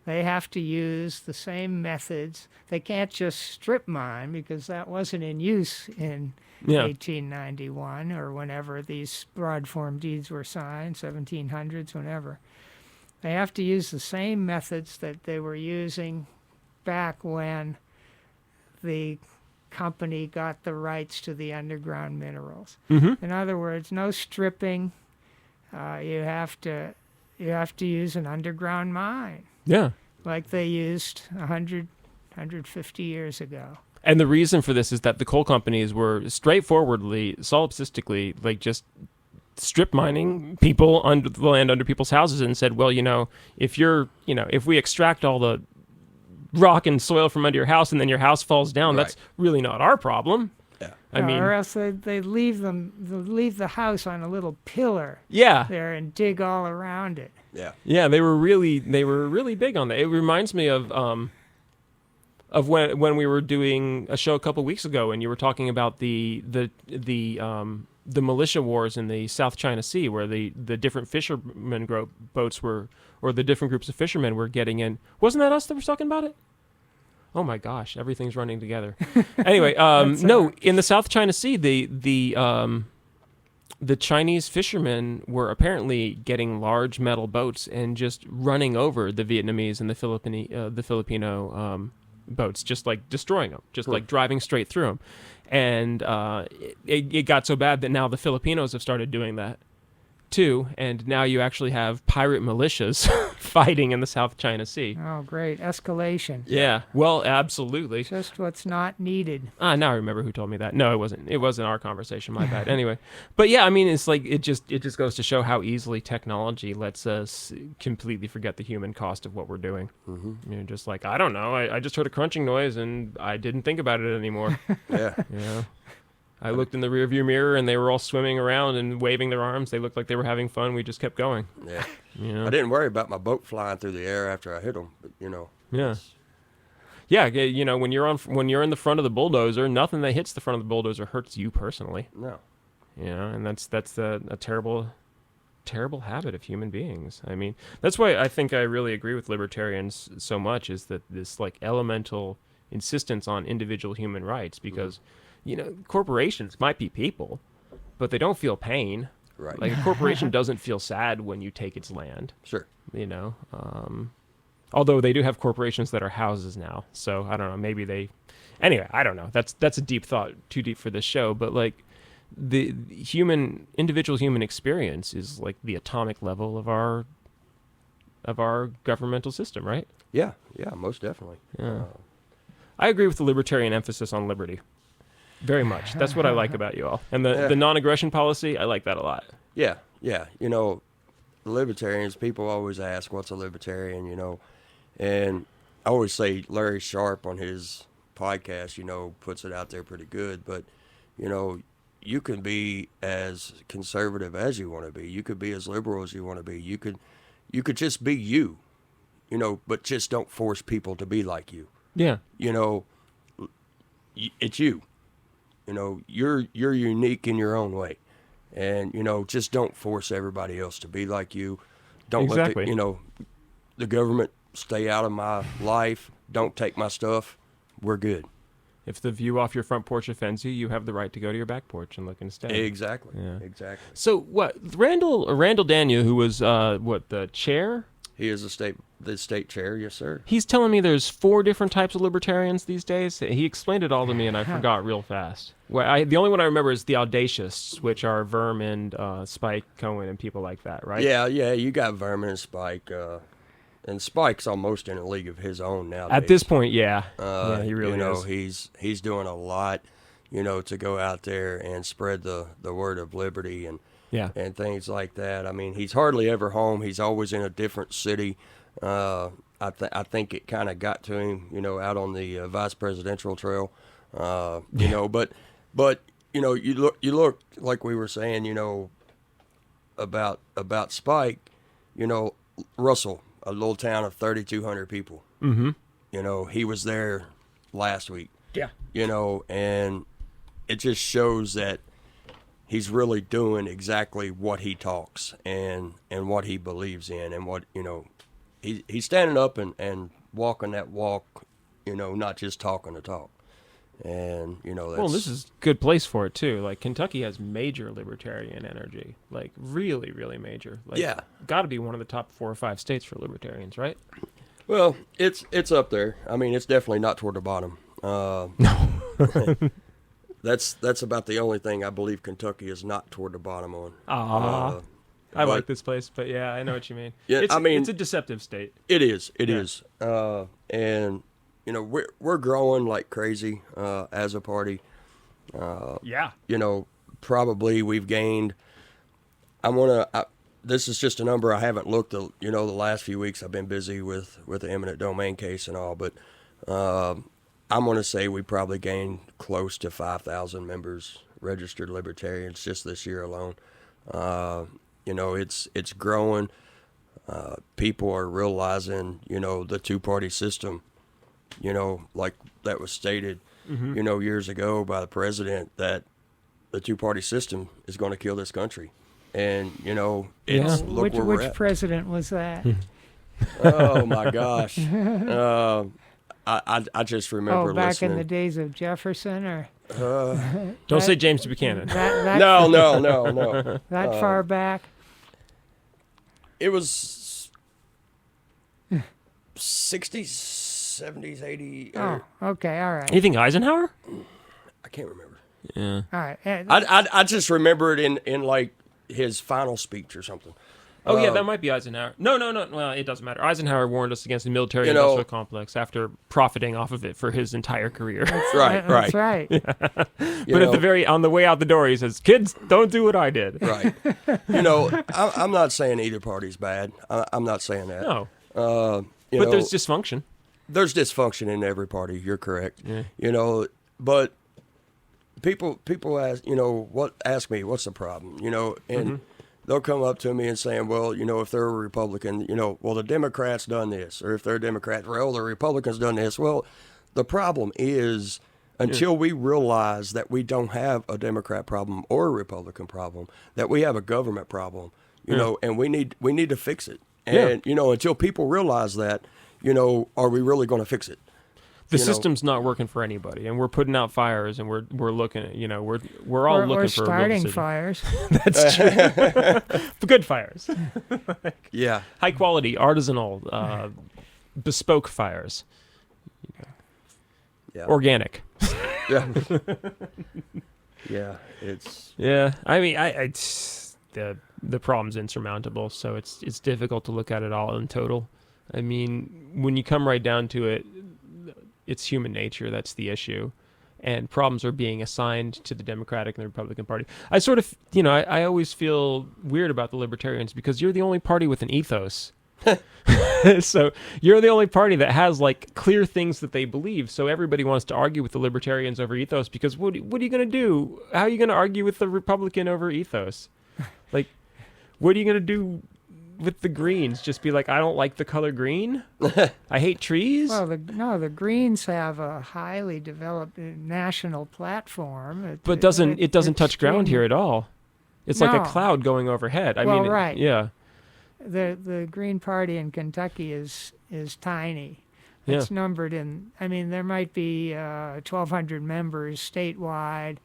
they have to use the same methods. They can't just strip mine, because that wasn't in use in 1891 or whenever these broad form deeds were signed, 1700s, whenever. They have to use the same methods that they were using back when the company got the rights to the underground minerals. Mm-hmm. In other words, no stripping. You have to use an underground mine Yeah. like they used 150 years ago. And the reason for this is that the coal companies were straightforwardly, solipsistically, like just strip mining people under the land under people's houses and said, well, if we extract all the rock and soil from under your house and then your house falls down, Right. that's really not our problem. Yeah. I mean, or else they leave the house on a little pillar yeah. there and dig all around it. Yeah. Yeah, they were really big on that. It reminds me of when we were doing a show a couple weeks ago, and you were talking about the militia wars in the South China Sea, where the different fishermen boats were, or the different groups of fishermen were getting in. Wasn't that us that was talking about it? Oh my gosh, everything's running together. Anyway, no, in the South China Sea, the Chinese fishermen were apparently getting large metal boats and just running over the Vietnamese and the Filipino boats, just like destroying them, just like driving straight through them. And it got so bad that now the Filipinos have started doing that too, and now you actually have pirate militias fighting in the South China Sea. Oh, great. Escalation. Yeah, well, absolutely. Just what's not needed. Now I remember who told me that. No, it wasn't. It wasn't our conversation. My bad. Anyway, but yeah, I mean, it's like it just goes to show how easily technology lets us completely forget the human cost of what we're doing. Mm-hmm. Just like, I don't know, I just heard a crunching noise and I didn't think about it anymore. Yeah. I looked in the rearview mirror and they were all swimming around and waving their arms. They looked like they were having fun. We just kept going. Yeah. You know? I didn't worry about my boat flying through the air after I hit them, but Yeah. Yeah, when you're in the front of the bulldozer, nothing that hits the front of the bulldozer hurts you personally. No. And that's a terrible habit of human beings. I mean, that's why I think I really agree with libertarians so much, is that this like elemental insistence on individual human rights, because corporations might be people, but they don't feel pain. Right. Like a corporation doesn't feel sad when you take its land. Sure. Although they do have corporations that are houses now, so I don't know. Maybe they. Anyway, I don't know. That's a deep thought, too deep for this show. But like, the individual human experience is like the atomic level of our governmental system, right? Yeah. Yeah. Most definitely. Yeah. I agree with the libertarian emphasis on liberty. Very much. That's what I like about you all. And the non-aggression policy, I like that a lot. Yeah. Yeah. Libertarians, people always ask, what's a libertarian, and I always say Larry Sharp on his podcast, puts it out there pretty good, but, you can be as conservative as you want to be. You could be as liberal as you want to be. You could just be you, but just don't force people to be like you. Yeah. It's you. You're unique in your own way. And, just don't force everybody else to be like you. Don't Exactly. let the government stay out of my life. Don't take my stuff. We're good. If the view off your front porch offends you, you have the right to go to your back porch and look instead. Exactly. Yeah. Exactly. So what? Randall Daniel, who was the chair? He is the state chair, yes, sir. He's telling me there's 4 different types of libertarians these days. He explained it all to me, and I forgot real fast. The only one I remember is the Audacious, which are Verm and Spike Cohen and people like that, right? Yeah, you got Vermin and Spike. And Spike's almost in a league of his own nowadays. At this point, yeah. Yeah, he really is. He's doing a lot, to go out there and spread the word of liberty and things like that. I mean, he's hardly ever home. He's always in a different city. I think it kind of got to him, out on the vice presidential trail. But you look like we were saying, about Spike, Russell, a little town of 3,200 people. Mm-hmm. He was there last week. Yeah. And it just shows that he's really doing exactly what he talks and what he believes in, and what, he's standing up and walking that walk, not just talking the talk. And, that's... Well, this is a good place for it, too. Like, Kentucky has major libertarian energy. Like, really, really major. Like, Yeah. Got to be one of the top 4 or 5 states for libertarians, right? Well, it's up there. I mean, it's definitely not toward the bottom. No. That's about the only thing I believe Kentucky is not toward the bottom on. I like this place, but yeah, I know what you mean. Yeah, it's a deceptive state. It is. It is. And you know, we're growing like crazy as a party. Yeah. You know, probably we've gained. This is just a number I haven't looked at. You know, the last few weeks I've been busy with the eminent domain case and all, but I'm going to say we probably gained close to 5,000 members, registered libertarians, just this year alone. You know, it's growing. People are realizing, you know, the two-party system, you know, like that was stated, you know, years ago by the president, that the two-party system is going to kill this country. And, you know, it's look where we're Which at. president was that? Oh, my gosh. I just remember back listening. in the days of Jefferson, or Don't say James Buchanan. that No. that far back? It was 60s, 70s, 80s. Oh, okay, all right, You think Eisenhower? I can't remember. Yeah. all right. I just remember it in like his final speech or something. Oh, yeah, that might be Eisenhower. No. Well, it doesn't matter. Eisenhower warned us against the military You know- industrial complex after profiting off of it for his entire career. Right. That's right. But on the way out the door, he says, "Kids, don't do what I did." Right. You know, I'm not saying either party's bad. I'm not saying that. No. You But know, there's dysfunction. there's dysfunction in every party. You're correct. Yeah. You know, but people ask me what's the problem. You know, and they'll come up to me and saying, well, you know, if they're a Republican, you know, well, the Democrats done this, or if they're a Democrat, well, the Republicans done this. Well, the problem is until we realize that we don't have a Democrat problem or a Republican problem, that we have a government problem, you know, and we need to fix it. And, you know, until people realize that, you know, are we really going to fix it? The you know. system's not working for anybody, and we're putting out fires, and we're looking at, you know, we're all Or looking for a real starting decision. fires. That's true. Good fires, Yeah. high quality, artisanal, bespoke fires, Yeah. organic. Yeah. Yeah. It's. Yeah, I mean, the problem's insurmountable, so it's difficult to look at it all in total. I mean, when you come right down to it, it's human nature that's the issue, and problems are being assigned to the Democratic and the Republican Party. I sort of, you know, I always feel weird about the Libertarians because you're the only party with an ethos. So you're the only party that has like clear things that they believe. So everybody wants to argue with the Libertarians over ethos because what are you going to do? How are you going to argue with the Republican over ethos? Like, what are you going to do with the Greens? Just be like, I don't like the color green. I hate trees. Well, the Greens have a highly developed national platform. But it doesn't touch ground extremely- here at all. It's like a No. cloud going overhead. I Well, mean, right. Yeah. The Green Party in Kentucky is tiny. Yeah. It's numbered in. I mean, there might be 1,200 members statewide,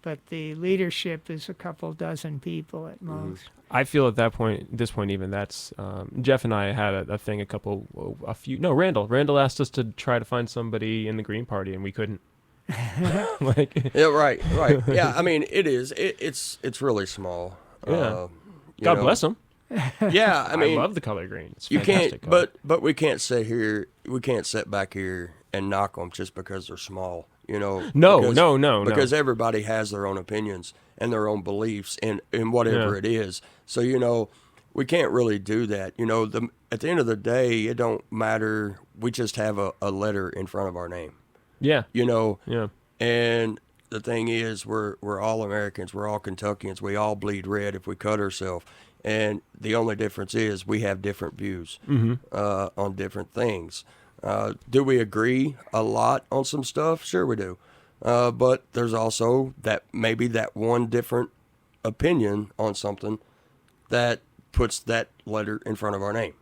but the leadership is a couple dozen people at most. I feel at this point, even that's Jeff and I had a thing Randall asked us to try to find somebody in the Green Party, and we couldn't. Like, Yeah. Right. Yeah. I mean, it is. It's really small. Yeah. You God know. bless them. Yeah. I mean, love the color green. It's you fantastic can't. color. But we can't sit here. We can't sit back here and knock them just because they're small. You know. No. Because everybody has their own opinions and their own beliefs in whatever it is. So, you know, we can't really do that. You know, at the end of the day, it don't matter. We just have a letter in front of our name. Yeah. You know. Yeah. And the thing is, we're all Americans. We're all Kentuckians. We all bleed red if we cut ourselves. And the only difference is we have different views on different things. Do we agree a lot on some stuff? Sure we do. But there's also that one different opinion on something that puts that letter in front of our name.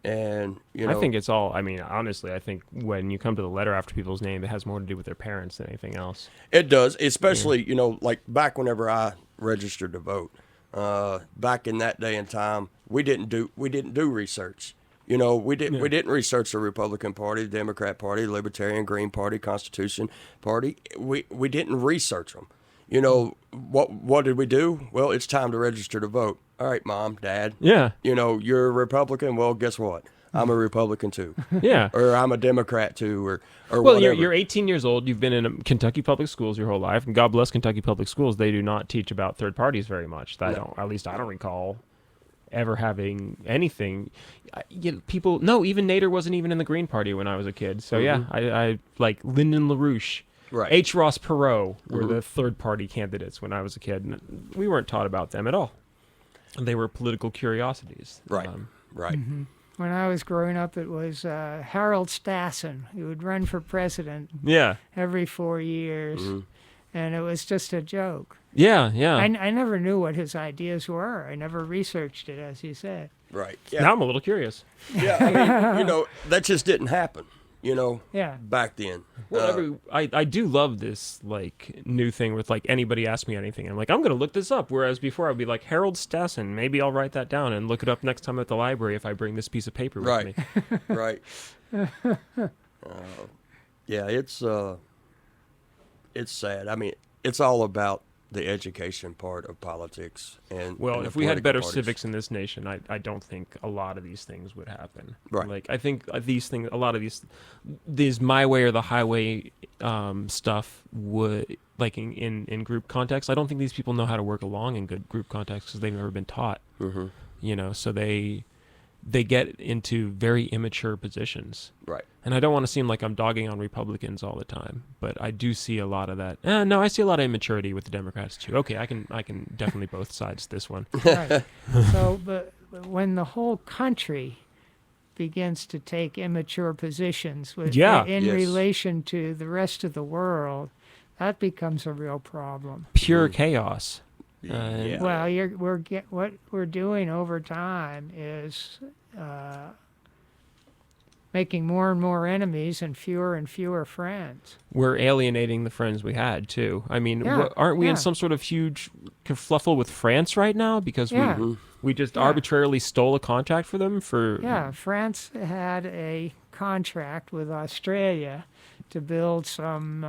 And, you know, I think it's all, I mean, honestly, I think when you come to the letter after people's name, it has more to do with their parents than anything else. it does, especially, you know, like back whenever I registered to vote, back in that day and time, we didn't do research. You know, we didn't research the Republican Party, the Democrat Party, the Libertarian, Green Party, Constitution Party. We didn't research them. You know, what did we do? Well, it's time to register to vote. All right, Mom, Dad. Yeah. You know, you're a Republican. Well, guess what? I'm a Republican too. Yeah. Or I'm a Democrat too, or Well, whatever. you're 18 years old. You've been in Kentucky public schools your whole life, and God bless Kentucky public schools. They do not teach about third parties very much. At least I don't recall ever having anything. Even Nader wasn't even in the Green Party when I was a kid. So yeah, I like Lyndon LaRouche, Right. H. Ross Perot were the third party candidates when I was a kid. And we weren't taught about them at all. They were political curiosities. Right. Right. When I was growing up, it was Harold Stassen, who would run for president Yeah. every 4 years, and it was just a joke. Yeah. Yeah. I never knew what his ideas were. I never researched it, as you said. Right. Now I'm a little curious. Yeah. I mean, you know, that just didn't happen. You know. Yeah. Back then. Well, I do love this like new thing with like anybody asks me anything. I'm like, I'm gonna look this up. Whereas before I'd be like, Harold Stassen, maybe I'll write that down and look it up next time at the library if I bring this piece of paper with Right. me. Right. Yeah, it's sad. I mean, it's all about the education part of politics. And Well, and the if we had political better parties. civics in this nation, I don't think a lot of these things would happen. Right. Like I think these things, a lot of these my way or the highway stuff would like in group context. I don't think these people know how to work along in good group context because they've never been taught. Mm-hmm. You know, so they get into very immature positions. Right. And I don't want to seem like I'm dogging on Republicans all the time, but I do see a lot of that. No, I see a lot of immaturity with the Democrats too. Okay, I can definitely both sides this one. Right. So, but when the whole country begins to take immature positions in Yes. relation to the rest of the world, that becomes a real problem. Pure chaos. Yeah. Well, what we're doing over time is making more and more enemies and fewer friends. We're alienating the friends we had too. I mean, Yeah, aren't we in yeah. some sort of huge kerfluffle with France right now because Yeah. we just Yeah. arbitrarily stole a contract for them for Yeah, France had a contract with Australia to build some,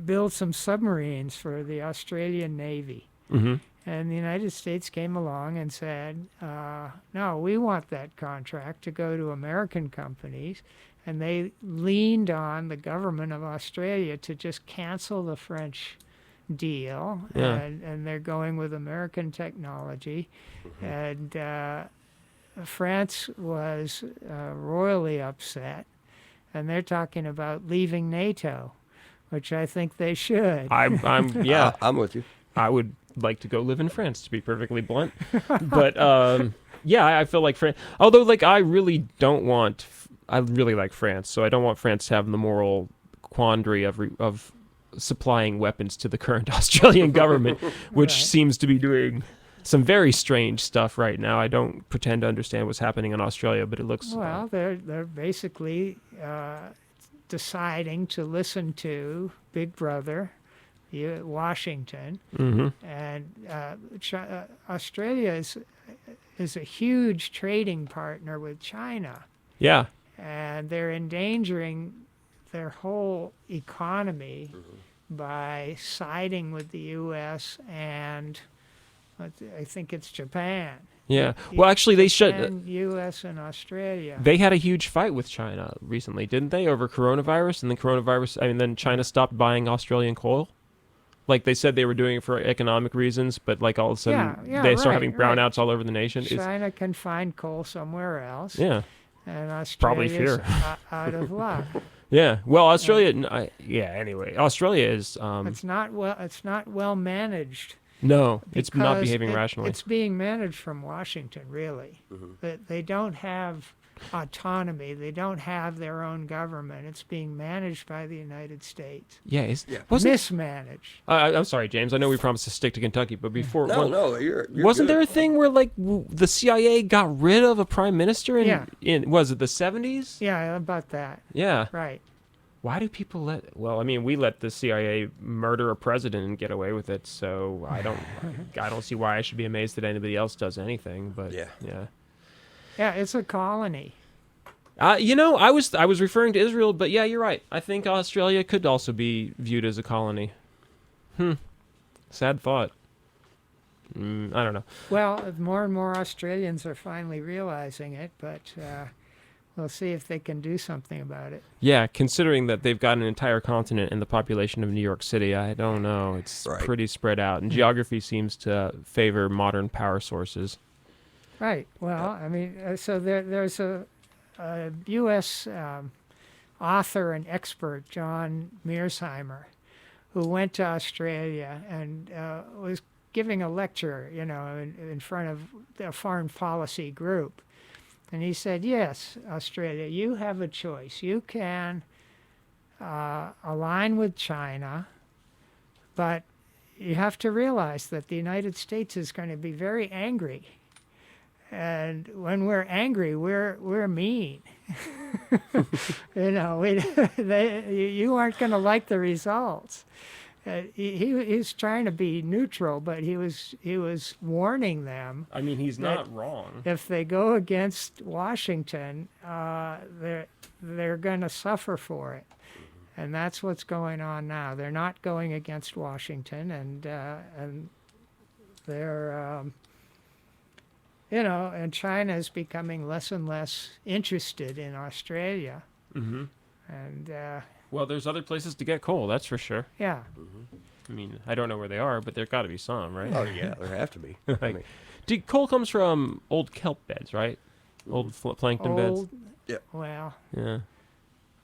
build some submarines for the Australian Navy. Mhm. And the United States came along and said, no, we want that contract to go to American companies. And they leaned on the government of Australia to just cancel the French deal. Yeah. And they're going with American technology. And France was royally upset. And they're talking about leaving NATO, which I think they should. I'm yeah. I'm with you. I would like to go live in France, to be perfectly blunt. But yeah, I feel like France. Although, like, I really like France, so I don't want France to have the moral quandary of supplying weapons to the current Australian government, which Right. seems to be doing some very strange stuff right now. I don't pretend to understand what's happening in Australia, but it looks Well, they're basically deciding to listen to Big Brother, Washington, and Australia is a huge trading partner with China, yeah. and they're endangering their whole economy by siding with the U.S. and I think it's Japan. Yeah. Well, actually, they Japan, U.S. and Australia. They had a huge fight with China recently, didn't they, over coronavirus? And then China stopped buying Australian coal. Like they said they were doing it for economic reasons, but like all of a sudden they start having brownouts all over the nation. China can find coal somewhere else. Yeah. And Probably Australia's here. out of luck. Yeah. Well, Australia. Anyway, Australia is. It's not well managed. No, it's not because behaving rationally. It's being managed from Washington, really. They don't have autonomy. They don't have their own government. It's being managed by the United States. Yeah. Mismanaged. I'm sorry, James. I know we promised to stick to Kentucky, but before. You're Wasn't good. there a thing where like the CIA got rid of a prime minister in Yeah. was it the 70s? Yeah, about that. Yeah. Right. why do people well, I mean, we let the CIA murder a president and get away with it, so I don't see why I should be amazed that anybody else does anything, but Yeah. Yeah, it's a colony. You know, I was referring to Israel, but yeah, you're right. I think Australia could also be viewed as a colony. Sad thought. I don't know. Well, more and more Australians are finally realizing it, but we'll see if they can do something about it. Yeah, considering that they've got an entire continent and the population of New York City, I don't know. It's Right. pretty spread out, and geography seems to favor modern power sources. Right. Well, I mean, so there's a U.S. Author and expert, John Mearsheimer, who went to Australia and was giving a lecture, in front of a foreign policy group. And he said, yes, Australia, you have a choice. You can align with China, but you have to realize that the United States is going to be very angry. And when we're angry, we're mean. You aren't going to like the results. He's trying to be neutral, but he was warning them. I mean, he's not wrong. If they go against Washington, they're going to suffer for it, and that's what's going on now. They're not going against Washington, and they're and China is becoming less and less interested in Australia. Mm-hmm. And Well, there's other places to get coal, that's for sure. yeah, I mean, I don't know where they are, but there got to be some, right? Oh yeah, there have to be. Like, coal comes from old kelp beds, right? Old plankton beds. old. Yeah. Well, Yeah.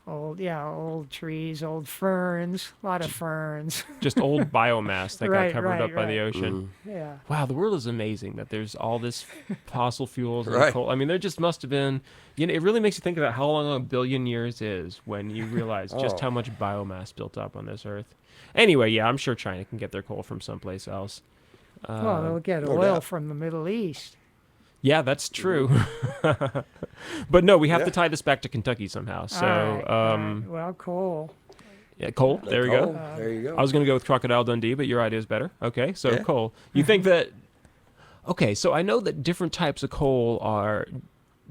old trees, old ferns, a lot of ferns. Just old biomass that Right, got covered up by the right. ocean. Yeah. Wow, the world is amazing that there's all this fossil fuels and Right. coal. I mean, there just must have been, it really makes you think about how long a billion years is when you realize just how much biomass built up on this earth. Anyway, yeah, I'm sure China can get their coal from someplace else. Well, they'll get no oil doubt. from the Middle East. Yeah, that's true. But no, we have Yeah. to tie this back to Kentucky somehow. So, All right. Well, coal. yeah, coal, there we Oh, go. there you go. I was going to go with Crocodile Dundee, but your idea is better. Okay, so Yeah. coal. You think that... Okay, so I know that different types of coal are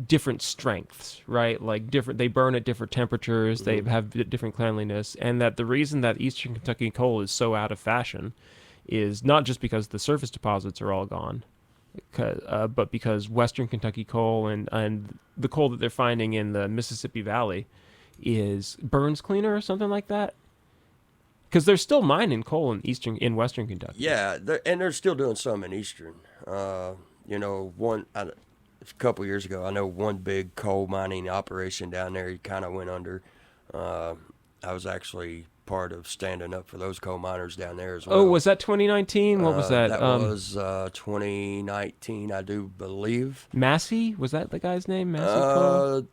different strengths, right? Like they burn at different temperatures, they have different cleanliness, and that the reason that Eastern Kentucky coal is so out of fashion is not just because the surface deposits are all gone, but because Western Kentucky coal and the coal that they're finding in the Mississippi Valley burns cleaner or something like that. Because they're still mining coal in Western Kentucky. Yeah, they're still doing some in Eastern. A couple years ago, I know one big coal mining operation down there kind of went under. I was actually part of standing up for those coal miners down there as well. Oh, was that 2019? What was that? That was 2019, I do believe. Massey? Was that the guy's name? Massey Coal?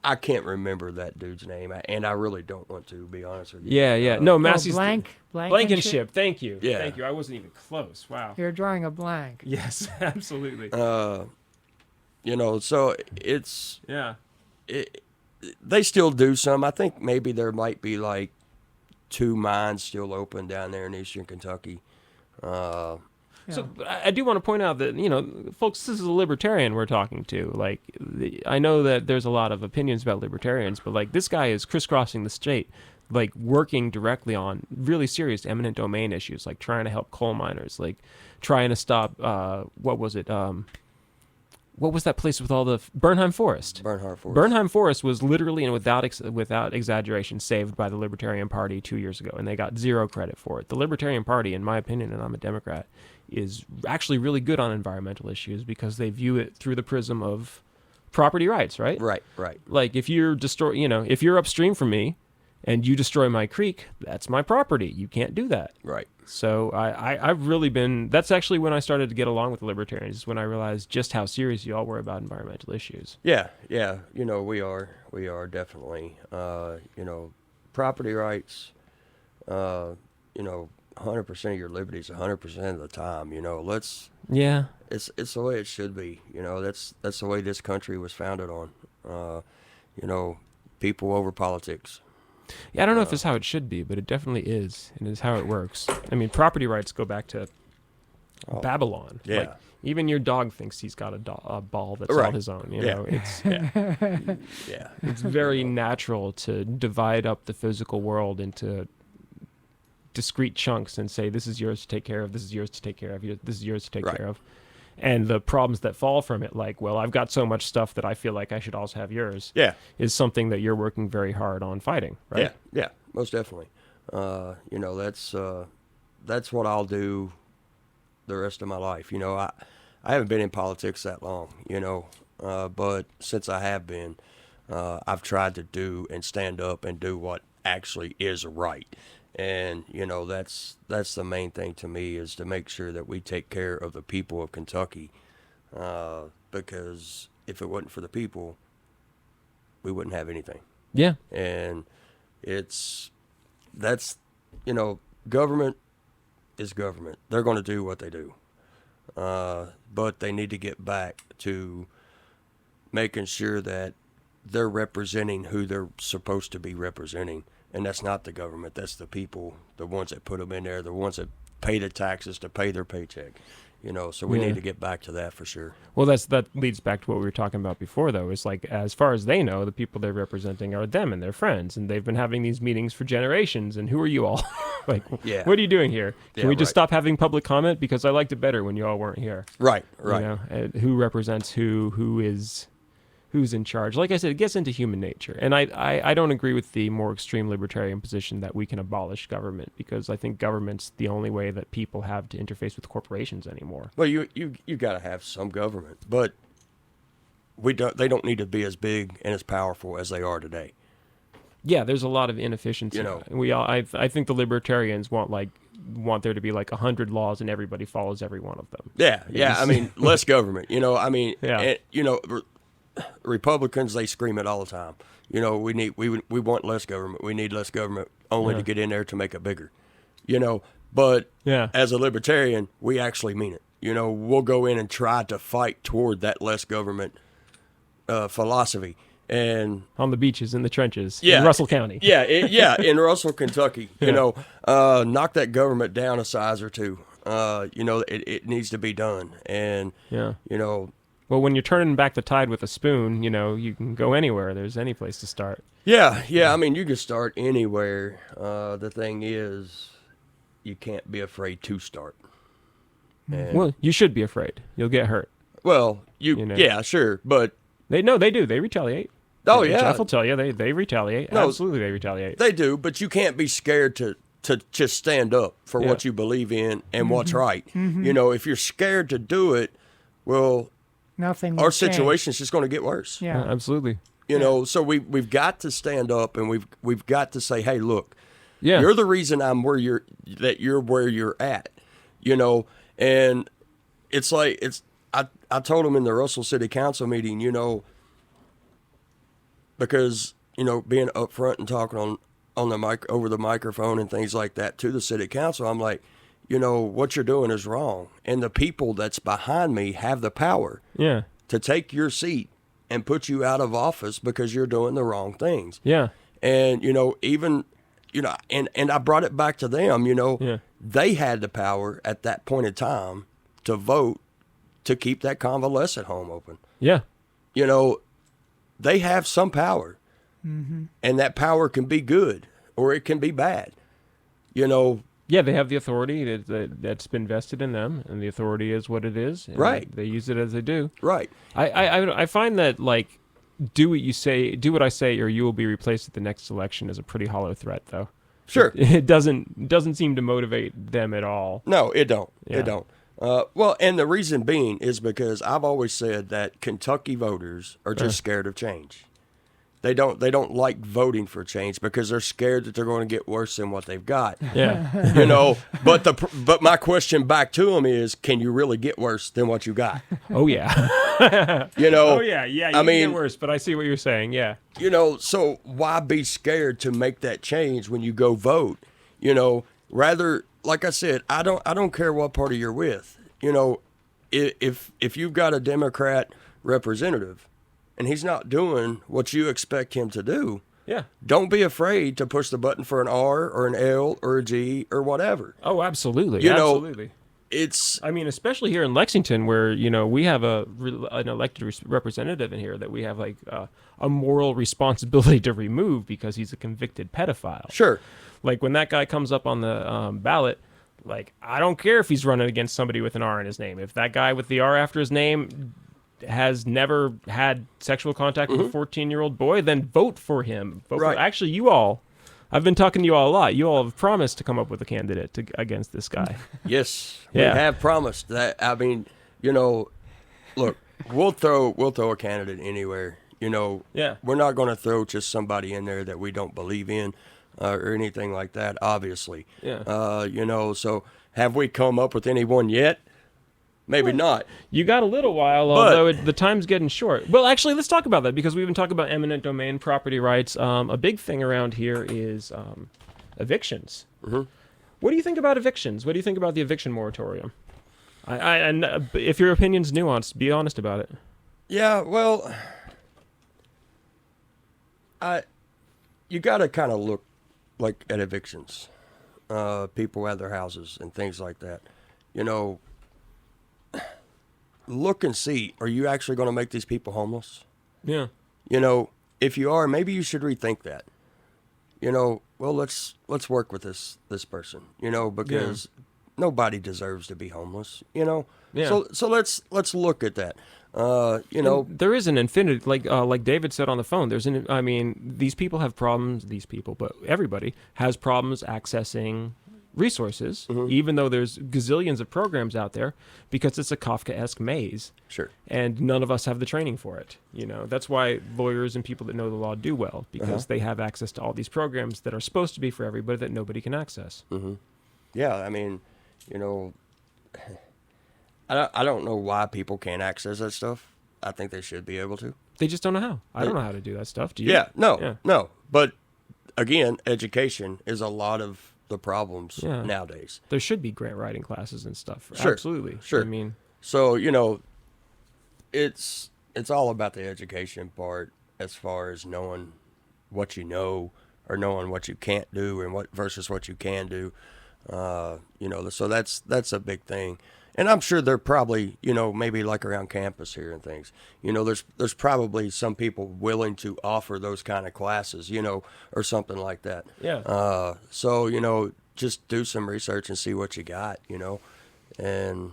I can't remember that dude's name, and I really don't want to be honest with you. Yeah. No, Massey's... Blankenship. Thank you. Yeah. Thank you. I wasn't even close. Wow. You're drawing a blank. Yes, absolutely. So it's... Yeah. They still do some. I think maybe there might be like 2 mines still open down there in Eastern Kentucky. So I do want to point out that, folks, this is a libertarian we're talking to. Like, I know that there's a lot of opinions about libertarians, but, like, this guy is crisscrossing the state, like, working directly on really serious eminent domain issues, like trying to help coal miners, like trying to stop, what was it? What was that place with all the... Bernheim Forest. Bernheim Forest was literally, and without exaggeration, saved by the Libertarian Party 2 years ago, and they got zero credit for it. The Libertarian Party, in my opinion, and I'm a Democrat, is actually really good on environmental issues because they view it through the prism of property rights, right? Right. Like, if you're if you're upstream from me and you destroy my creek, that's my property. You can't do that. Right. So I've really been... That's actually when I started to get along with the libertarians, is when I realized just how serious you all were about environmental issues. Yeah. We are definitely. Property rights. 100% of your liberties, 100% of the time. Yeah. It's the way it should be. That's the way this country was founded on. people over politics. Yeah, I don't know if it's how it should be, but it definitely is. It is how it works. I mean, property rights go back to Babylon. Yeah. Like, even your dog thinks he's got a ball that's all Right. his own. You Yeah. know, it's Yeah. it's very natural to divide up the physical world into discrete chunks and say, this is yours to take care of, this is yours to take care of, this is yours to take Right. care of. And the problems that fall from it, like, well, I've got so much stuff that I feel like I should also have yours, Yeah. is something that you're working very hard on fighting, right? Yeah. Yeah. Most definitely. You know, that's what I'll do the rest of my life. You know, I haven't been in politics that long, you know, but since I have been, I've tried to do and stand up and do what actually is right. And, you know, that's the main thing to me, is to make sure that we take care of the people of Kentucky, because if it wasn't for the people, we wouldn't have anything. Yeah. And that's, you know, government is government. They're going to do what they do. But they need to get back to making sure that they're representing who they're supposed to be representing. And that's not the government. That's the people, the ones that put them in there, the ones that pay the taxes to pay their paycheck. You know, so we Yeah. need to get back to that for sure. Well, that leads back to what we were talking about before, though. It's like, as far as they know, the people they're representing are them and their friends, and they've been having these meetings for generations. And who are you all? Like, Yeah. what are you doing here? Can Yeah, we just right. stop having public comment, because I liked it better when you all weren't here. Right, You right. know, who represents who's in charge? Like I said, it gets into human nature, and I don't agree with the more extreme libertarian position that we can abolish government, because I think government's the only way that people have to interface with corporations anymore. Well, you got to have some government, but they don't need to be as big and as powerful as they are today. Yeah, there's a lot of inefficiency. You know. I think the libertarians want there to be like 100 laws and everybody follows every one of them. Yeah, yeah. I mean, less government. You know, I mean, Yeah. and, you know, Republicans, they scream it all the time. You know, we want less government. We need less government only to get in there to make it bigger. You know, but Yeah. as a libertarian, we actually mean it. You know, we'll go in and try to fight toward that less government philosophy. And On the beaches, in the trenches, Yeah. in Russell County. yeah, in Russell, Kentucky, you know, knock that government down a size or two. You know, it needs to be done. And, Yeah. you know, Well, when you're turning back the tide with a spoon, you know, you can go anywhere. There's any place to start. yeah. I mean, you can start anywhere. The thing is, you can't be afraid to start. And, Well, you should be afraid. You'll get hurt. well, you know. yeah, sure. But, They do. They retaliate. oh, yeah. Jeff will tell you they retaliate. No, Absolutely, they retaliate. they do, but you can't be scared to just stand up for Yeah. what you believe in and what's right. You know, if you're scared to do it, well, Nothing. will our change. situation's just going to get worse. Yeah. Absolutely. You know, so we've got to stand up, and we've got to say, hey, look, Yeah. you're the reason I'm where you're where you're at. You know, and it's like I told him in the Russell City Council meeting, you know, because, you know, being up front and talking on the mic over the microphone and things like that to the city council, I'm like, you know, what you're doing is wrong, and the people that's behind me have the power Yeah. to take your seat and put you out of office because you're doing the wrong things. Yeah. And, you know, even, you know, and I brought it back to them, you know, Yeah. they had the power at that point in time to vote to keep that convalescent home open. Yeah. You know, they have some power, and that power can be good or it can be bad. You know, Yeah, they have the authority that's been vested in them, and the authority is what it is. And Right. They use it as they do. right. I find that, like, do what I say, or you will be replaced at the next election is a pretty hollow threat, though. Sure. It doesn't seem to motivate them at all. No, it don't. Yeah. It don't. Well, and the reason being is because I've always said that Kentucky voters are just scared of change. They don't like voting for change because they're scared that they're going to get worse than what they've got. Yeah. You know, but my question back to them is, can you really get worse than what you got? Oh yeah. You know. Oh yeah. Yeah. You I can mean, get worse, but I see what you're saying. Yeah. you know, so why be scared to make that change when you go vote? You know, rather, like I said, I don't care what party you're with. You know, if you've got a Democrat representative and he's not doing what you expect him to do, Yeah. Don't be afraid to push the button for an R or an L or a G or whatever. Oh, absolutely. You know, Absolutely. It's I mean, especially here in Lexington, where we have an elected representative in here that we have like a moral responsibility to remove because he's a convicted pedophile. sure. Like when that guy comes up on the ballot, like I don't care if he's running against somebody with an R in his name. If that guy with the R after his name has never had sexual contact with a 14-year-old boy, then vote for him. Vote Right. for, actually, you all. I've been talking to you all a lot. You all have promised to come up with a candidate against this guy. Yes, Yeah. we have promised that. I mean, look, we'll throw a candidate anywhere. Yeah. We're not going to throw just somebody in there that we don't believe in or anything like that. Obviously, Yeah. So have we come up with anyone yet? Maybe not. You got a little while, although the time's getting short. Well, actually, let's talk about that because we've been talking about eminent domain property rights. A big thing around here is evictions. Mm-hmm. What do you think about evictions? What do you think about the eviction moratorium? And if your opinion's nuanced, be honest about it. Yeah, well, you got to kind of look like at evictions. People have their houses and things like that. Look and see, are you actually going to make these people homeless? Yeah. If you are, maybe you should rethink that. Well, let's work with this person, because nobody deserves to be homeless, Yeah. So let's look at that. And there is an infinite, like David said on the phone. These people have problems. But everybody has problems accessing resources, even though there's gazillions of programs out there, because it's a Kafkaesque maze. Sure. And none of us have the training for it. That's why lawyers and people that know the law do well, because they have access to all these programs that are supposed to be for everybody that nobody can access. Mm-hmm. Yeah, I mean, I don't know why people can't access that stuff. I think they should be able to. They just don't know how. I don't know how to do that stuff. Do you? Yeah, no. But again, education is a lot of the problems nowadays. There should be grant writing classes and stuff. Sure. Absolutely. Sure. I mean, so, it's all about the education part as far as knowing what you know or knowing what you can't do and what versus what you can do. So that's a big thing. And I'm sure they're probably, maybe like around campus here and things, there's probably some people willing to offer those kind of classes, or something like that. Yeah. So, just do some research and see what you got, and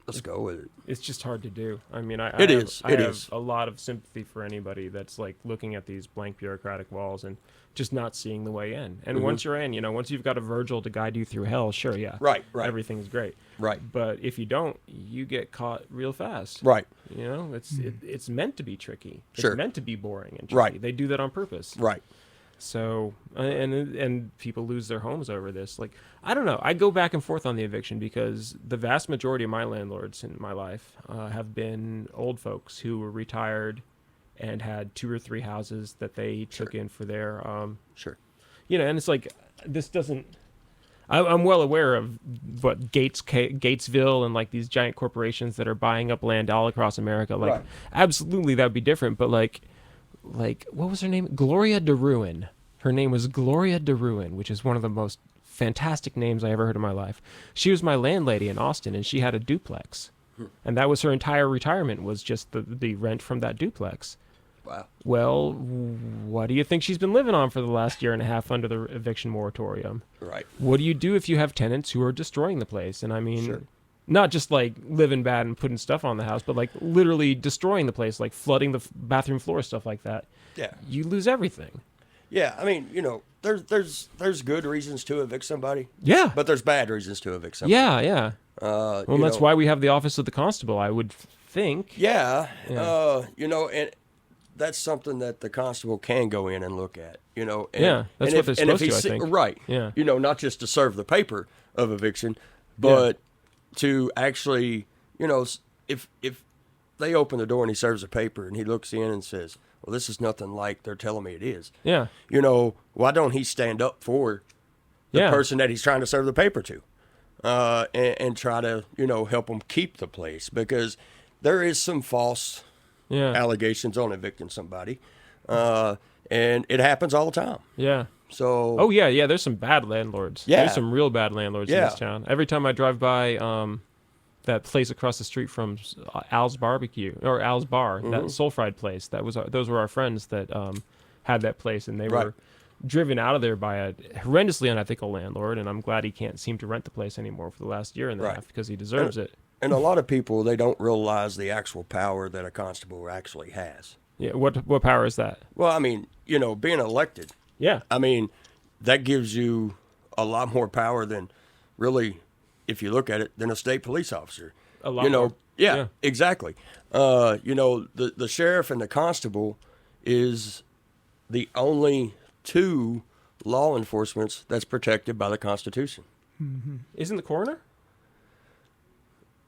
let's go with it. It's just hard to do. I mean, I It have, is. I It have is. a lot of sympathy for anybody that's like looking at these blank bureaucratic walls and just not seeing the way in. And once you're in, once you've got a Virgil to guide you through hell, sure, yeah. Right. Everything's great. Right. But if you don't, you get caught real fast. Right. It's meant to be tricky. Sure. It's meant to be boring and tricky. Right. They do that on purpose. Right. So, and people lose their homes over this. Like, I don't know. I go back and forth on the eviction because the vast majority of my landlords in my life have been old folks who were retired and had 2 or 3 houses that they took in for their, Sure. and it's like, this doesn't, I'm well aware of what Gatesville and like these giant corporations that are buying up land all across America. Like, Right. absolutely, that would be different. But like, what was her name? Gloria DeRuin. Her name was Gloria DeRuin, which is one of the most fantastic names I ever heard in my life. She was my landlady in Austin, and she had a duplex. And that was her entire retirement, was just the rent from that duplex. Wow. Well, what do you think she's been living on for the last year and a half under the eviction moratorium? Right. What do you do if you have tenants who are destroying the place? And I mean, Sure. not just like living bad and putting stuff on the house, but like literally destroying the place, like flooding the bathroom floor, stuff like that. Yeah. You lose everything. Yeah. I mean, there's good reasons to evict somebody. Yeah. But there's bad reasons to evict somebody. Yeah. Well, that's why we have the office of the constable, I would think. Yeah. Yeah. And that's something that the constable can go in and look at, And, Yeah, that's what they're supposed to, I think. Right. Yeah. Not just to serve the paper of eviction, but to actually, if they open the door and he serves a paper and he looks in and says, well, this is nothing like they're telling me it is. Yeah. Why don't he stand up for the person that he's trying to serve the paper to? And try to, help them keep the place, because there is some false allegations on evicting somebody. and it happens all the time. Yeah. So Oh yeah. There's some bad landlords. Yeah. There's some real bad landlords in Yeah. this town. Every time I drive by that place across the street from Al's Barbecue or Al's Bar, that soul fried place, those were our friends that had that place, and they Right. were driven out of there by a horrendously unethical landlord. And I'm glad he can't seem to rent the place anymore for the last year and a Right. half because he deserves it. And a lot of people, they don't realize the actual power that a constable actually has. Yeah. What power is that? Well, I mean, being elected, Yeah. I mean, that gives you a lot more power than really, if you look at it, than a state police officer. A lot more. Yeah, exactly. The sheriff and the constable is the only two law enforcements that's protected by the Constitution. Isn't the coroner?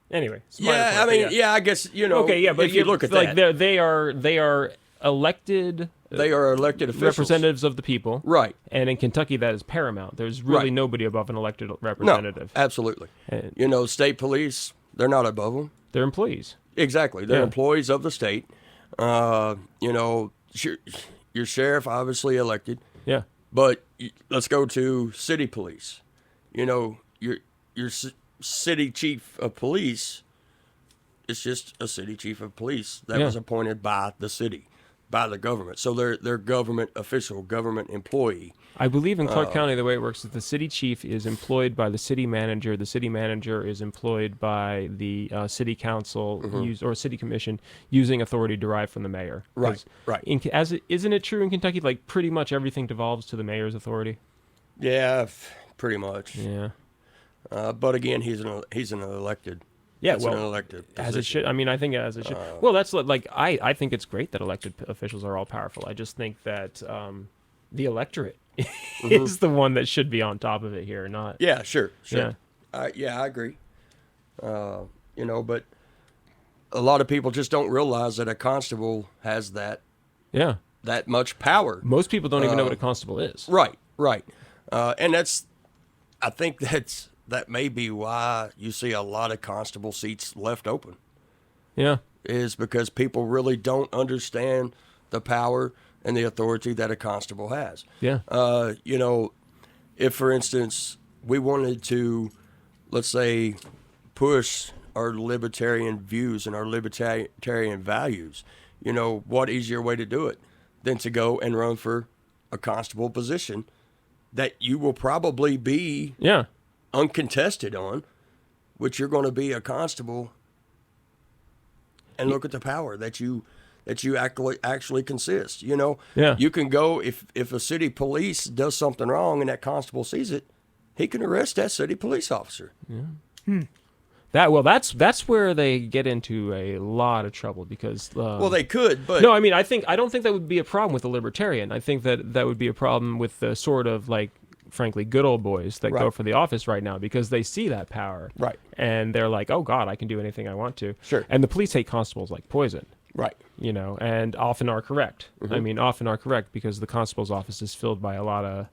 Anyway. it's a minor Yeah, point, I but mean, yeah, I guess, Okay, yeah, but if you look at like that, they are elected they are elected officials. representatives of the people. Right. And in Kentucky, that is paramount. There's really Right. nobody above an elected No, representative. absolutely. And State police, they're not above them. they're employees. Exactly. They're Yeah. employees of the state. Your sheriff, obviously elected. Yeah. But let's go to city police. Your city chief of police is just a city chief of police that Yeah. was appointed by the city, by the government. So they're government official, government employee. I believe in Clark County, the way it works is the city chief is employed by the city manager. The city manager is employed by the city council or city commission using authority derived from the mayor. 'Cause Right. Isn't it true in Kentucky? Like pretty much everything devolves to the mayor's authority. Yeah, pretty much. Yeah. But again, he's an elected. Yeah, It's an elected as it position. should. I mean, I think as it should. Well, that's like I think it's great that elected officials are all powerful. I just think that the electorate is the one that should be on top of it here, not. Yeah, sure. Yeah. I agree. But a lot of people just don't realize that a constable has that Yeah. much power. Most people don't even know what a constable is. Right. And I think that may be why you see a lot of constable seats left open, Yeah. is because people really don't understand the power and the authority that a constable has. Yeah. If, for instance, we wanted to, let's say, push our libertarian views and our libertarian values, what easier way to do it than to go and run for a constable position that you will probably be Yeah. uncontested on, which you're going to be a constable, and look at the power that you actually consist. Yeah. You can go if a city police does something wrong and that constable sees it, he can arrest that city police officer. That's where they get into a lot of trouble because. Well, they could, but No, I mean, I don't think that would be a problem with a libertarian. I think that would be a problem with the sort of like, frankly, good old boys that go Right. for the office right now because they see that power. Right. And they're like, oh God, I can do anything I want to. Sure. And the police hate constables like poison. right, And often are correct. I mean, often are correct because the constable's office is filled by a lot of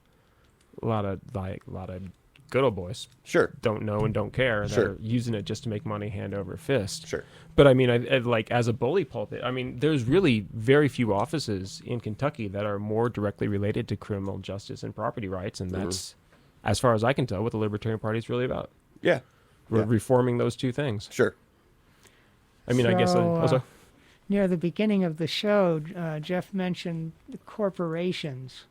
good old boys. sure, Don't know and don't care. Sure. They're using it just to make money hand over fist. sure, But I mean, like as a bully pulpit, I mean, there's really very few offices in Kentucky that are more directly related to criminal justice and property rights, and that's, as far as I can tell, what the Libertarian Party is really about. yeah, Reforming those two things. sure, I mean, I guess. Also, Near the beginning of the show, Geoff mentioned the corporations.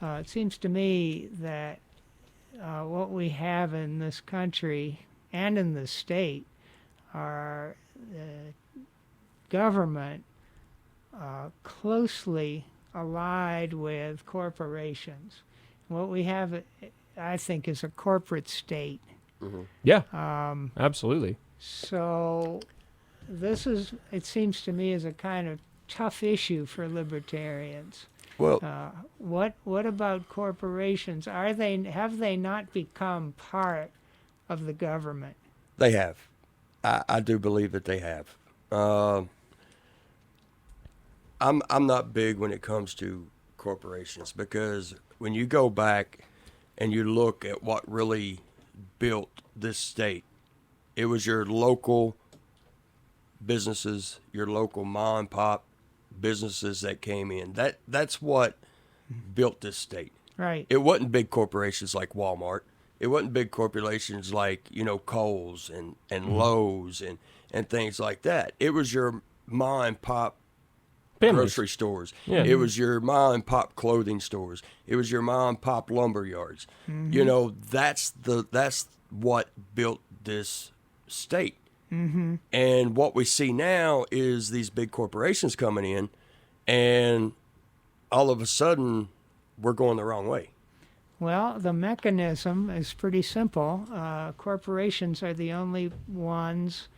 It seems to me that what we have in this country and in the state are government closely allied with corporations. What we have, I think, is a corporate state. yeah, absolutely. So it seems to me, is a kind of tough issue for libertarians. well, What about corporations? Have they not become part of the government? they have. I do believe that they have. I'm not big when it comes to corporations because when you go back and you look at what really built this state, it was your local businesses, your local mom and pop businesses that came in. That's what built this state. Right. It wasn't big corporations like Walmart. It wasn't big corporations like, Kohl's and Lowe's and things like that. It was your mom and pop Families. grocery stores. Yeah. It was your mom and pop clothing stores. It was your mom and pop lumber yards. That's what built this state. And what we see now is these big corporations coming in, and all of a sudden we're going the wrong way. Well, the mechanism is pretty simple. Corporations are the only ones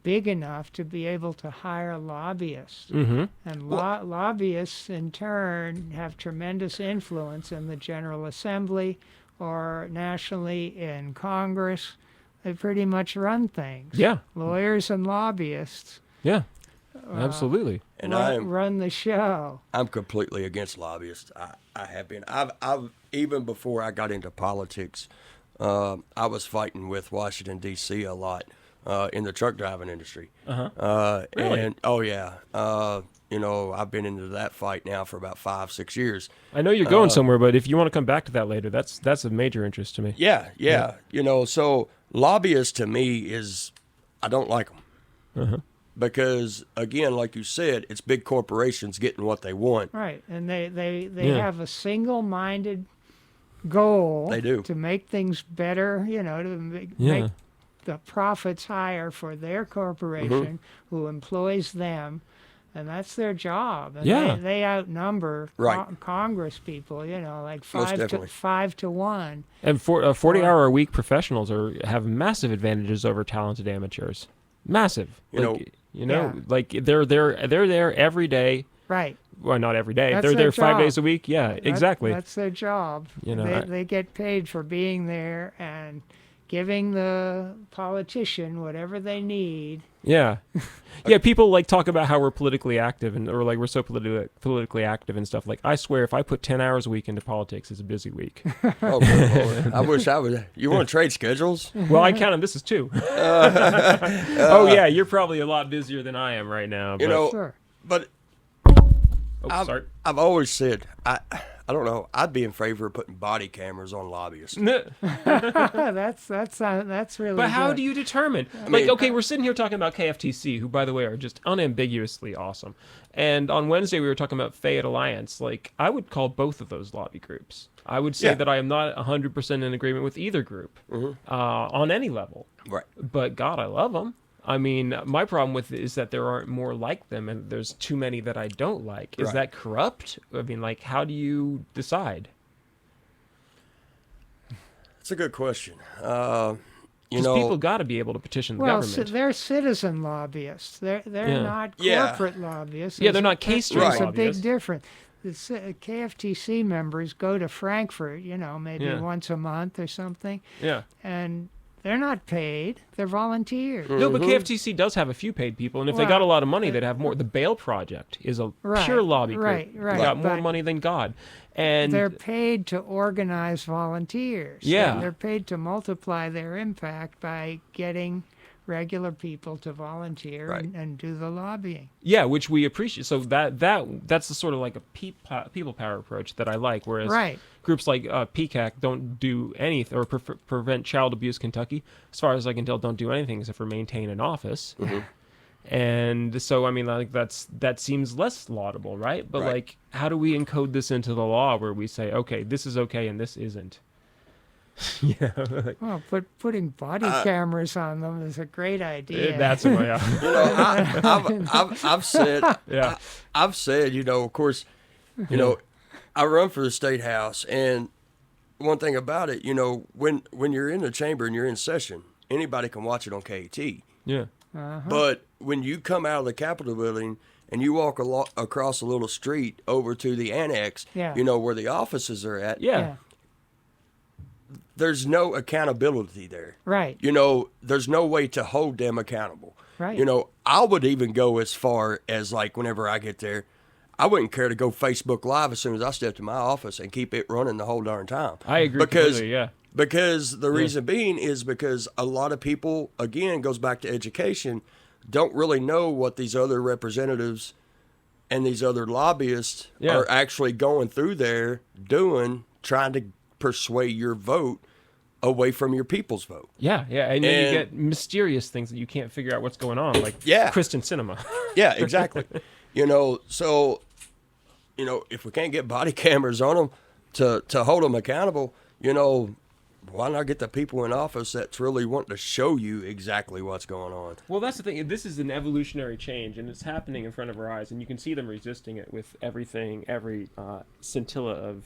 big enough to be able to hire lobbyists. And lobbyists, in turn, have tremendous influence in the General Assembly or nationally in Congress. They pretty much run things. Yeah. Lawyers and lobbyists Yeah. Absolutely. And run the show. I'm completely against lobbyists. I have been. I've even before I got into politics, I was fighting with Washington D.C. a lot in the truck driving industry. Really? And oh yeah, I've been into that fight now for about 5-6 years. I know you're going somewhere, but if you want to come back to that later, that's a major interest to me. Yeah. So lobbyists to me I don't like them. Because, again, like you said, it's big corporations getting what they want. Right, and they have a single-minded goal. They do. To make things better, to make the profits higher for their corporation who employs them, and that's their job. And they outnumber Congress people, like definitely. 5 to 1. And 40-hour-a-week professionals have massive advantages over talented amateurs. Massive. Like they're there every day. Right. Well, not every day. That's they're their there 5 job. days a week. Yeah, exactly. That's their job. They get paid for being there and giving the politician whatever they need. Yeah. People like talk about how we're politically active or like we're so politically active and stuff. Like I swear, if I put 10 hours a week into politics, it's a busy week. Oh, good Lord. I wish I would. You want to trade schedules? Well, I count them. This is 2. Oh yeah, you're probably a lot busier than I am right now. But, Sure. But sorry. I've always said I don't know. I'd be in favor of putting body cameras on lobbyists. That's really. But how good. do you determine? We're sitting here talking about KFTC, who, by the way, are just unambiguously awesome. And on Wednesday, we were talking about Fayette Alliance. Like, I would call both of those lobby groups. I would say that I am not 100% in agreement with either group on any level. Right. But, God, I love them. I mean, my problem with it is that there aren't more like them, and there's too many that I don't like. Is that corrupt? I mean, like, how do you decide? That's a good question. Because people got to be able to petition the government. They're citizen lobbyists. They're not corporate lobbyists. Yeah, they're not case There's lobbyists. a big difference. The KFTC members go to Frankfurt, maybe once a month or something. Yeah. And they're not paid. They're volunteers. No, but KFTC does have a few paid people, and if they got a lot of money, they'd have more. The Bail Project is a pure lobby group. Right. They got more money than God. And they're paid to organize volunteers. Yeah. They're paid to multiply their impact by getting regular people to volunteer and do the lobbying. Yeah, which we appreciate. So that's the sort of like a people power approach that I like, whereas groups like PCAC don't do anything, or Prevent Child Abuse Kentucky, as far as I can tell, don't do anything except for maintain an office. And so, I mean, like that seems less laudable, right? But like, how do we encode this into the law where we say, okay, this is okay and this isn't? Well, putting body cameras on them is a great idea. That's what I've said. I've said. Of course, I run for the state house, and one thing about it, when you're in the chamber and you're in session, anybody can watch it on KAT. Yeah. But when you come out of the Capitol building and you walk across a little street over to the annex, where the offices are at. Yeah. There's no accountability there. Right. There's no way to hold them accountable. Right. I would even go as far as, like, whenever I get there, I wouldn't care to go Facebook Live as soon as I step to my office and keep it running the whole darn time. I agree completely, yeah. Because the reason being is because a lot of people, again, goes back to education, don't really know what these other representatives and these other lobbyists Yeah. are actually going through there trying to persuade your vote away from your people's vote. Yeah, and then you And- get mysterious things that you can't figure out what's going on, like Yeah. Christian cinema. Yeah, exactly. So, if we can't get body cameras on them to hold them accountable, why not get the people in office that's really wanting to show you exactly what's going on? Well, that's the thing. This is an evolutionary change, and it's happening in front of our eyes, and you can see them resisting it with everything, every scintilla of...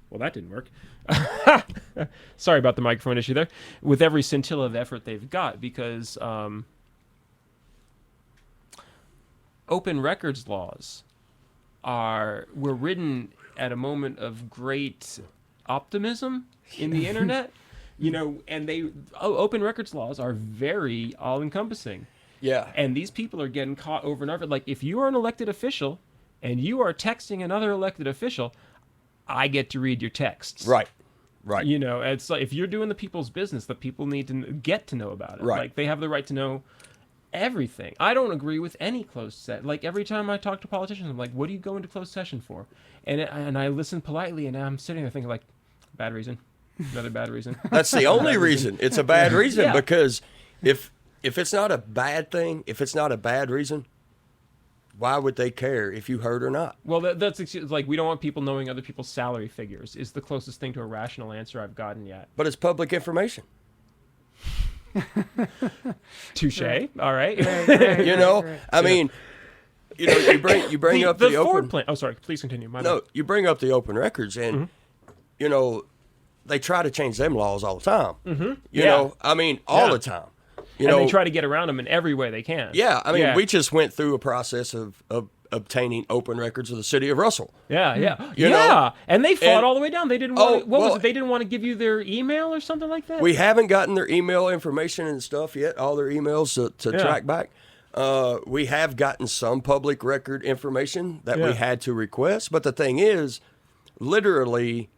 Well, that didn't work. Sorry about the microphone issue there. With every scintilla of effort they've got, because open records laws were written at a moment of great optimism in the internet, and open records laws are very all-encompassing. Yeah. And these people are getting caught over and over. Like, if you are an elected official and you are texting another elected official, I get to read your texts. Right. It's like, if you're doing the people's business, the people need to get to know about it. Right. Like, they have the right to know everything. I don't agree with any closed session. Like, every time I talk to politicians, I'm like, what do you go into closed session for? And I listen politely, and I'm sitting there thinking, like, bad reason. Another bad reason. That's the only reason. It's a bad reason, Yeah. because if it's not a bad thing, if it's not a bad reason, why would they care if you heard or not? Well, that's like, we don't want people knowing other people's salary figures is the closest thing to a rational answer I've gotten yet. But it's public information. Touche. All right. Right. I mean, you bring up the Ford open. plan. Oh, sorry. Please continue. My No, bad. you bring up the open records, and they try to change them laws all the time. Yeah. I mean, all Yeah. the time. And they try to get around them in every way they can. Yeah, I mean, we just went through a process of obtaining open records of the city of Russell. Yeah. You know? And they fought And- all the way down. They didn't want. What was well- it? They didn't want to give you their email or something like that. We haven't gotten their email information and stuff yet, all their emails to track back. We have gotten some public record information that Yeah. we had to request. But the thing is, literally,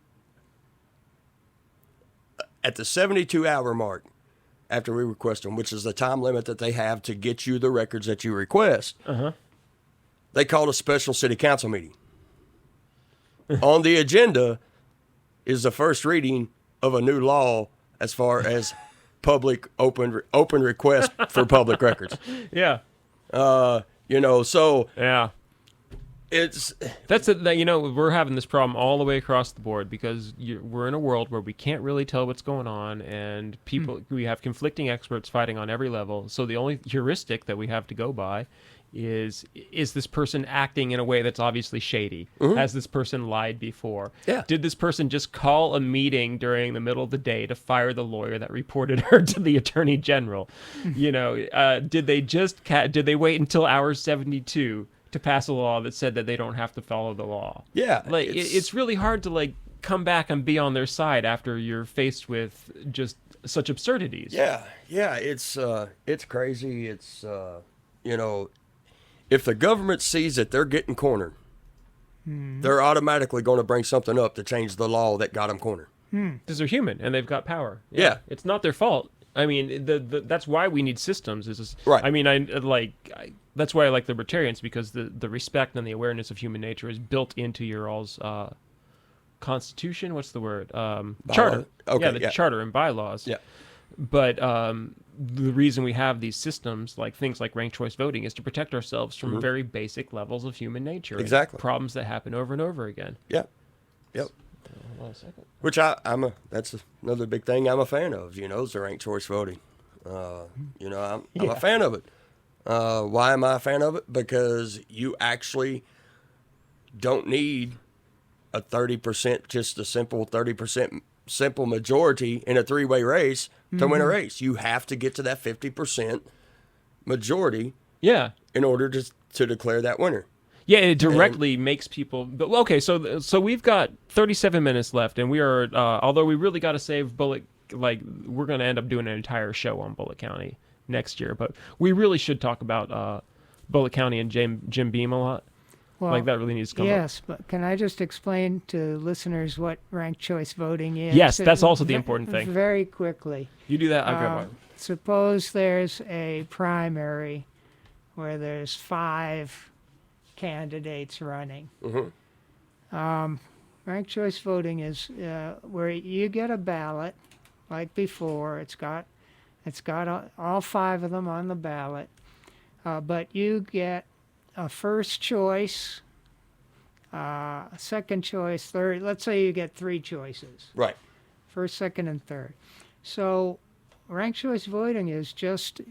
at the 72-hour mark, after we request them, which is the time limit that they have to get you the records that you request, they called a special city council meeting. On the agenda is the first reading of a new law as far as public open request for public records. Yeah. So Yeah. it's That's it. We're having this problem all the way across the board because we're in a world where we can't really tell what's going on, and we have conflicting experts fighting on every level. So the only heuristic that we have to go by is this person acting in a way that's obviously shady? Has this person lied before? Yeah. Did this person just call a meeting during the middle of the day to fire the lawyer that reported her to the attorney general? Did they wait until hour 72 to pass a law that said that they don't have to follow the law? Yeah, Like, it's really hard to come back and be on their side after you're faced with just such absurdities. yeah, it's crazy. It's if the government sees that they're getting cornered, they're automatically going to bring something up to change the law that got them cornered. Because they're human and they've got power. Yeah. It's not their fault. I mean, that's why we need systems. Right. I mean, that's why I like libertarians, because the respect and the awareness of human nature is built into your all's constitution. What's the word? Charter. Okay, the yeah. charter and bylaws. Yeah. But the reason we have these systems, like things like ranked choice voting, is to protect ourselves from very basic levels of human nature. and Exactly. Problems that happen over and over again. Yep. Hold on a second. Which that's another big thing I'm a fan of, is the ranked choice voting. I'm a fan of it. Why am I a fan of it? Because you actually don't need a 30%, just a simple 30% simple majority in a three-way race to win a race. You have to get to that 50% majority Yeah. in order to declare that winner. Yeah, it directly makes people. But okay, so we've got 37 minutes left, and we are. Although we really got to save Bullitt, we're going to end up doing an entire show on Bullitt County next year. But we really should talk about Bullitt County and Jim Beam a lot. Well, That really needs to come up. yes, but can I just explain to listeners what ranked choice voting is? Yes, that's also the important thing. Very quickly. You do that. I'll grab Uh, one. Suppose there's a primary where there's 5 candidates running. Mm-hmm. Ranked choice voting is where you get a ballot, like before. It's got all 5 of them on the ballot, but you get a first choice, second choice, third. Let's say you get 3 choices: Right. first, second, and third. So, ranked choice voting is just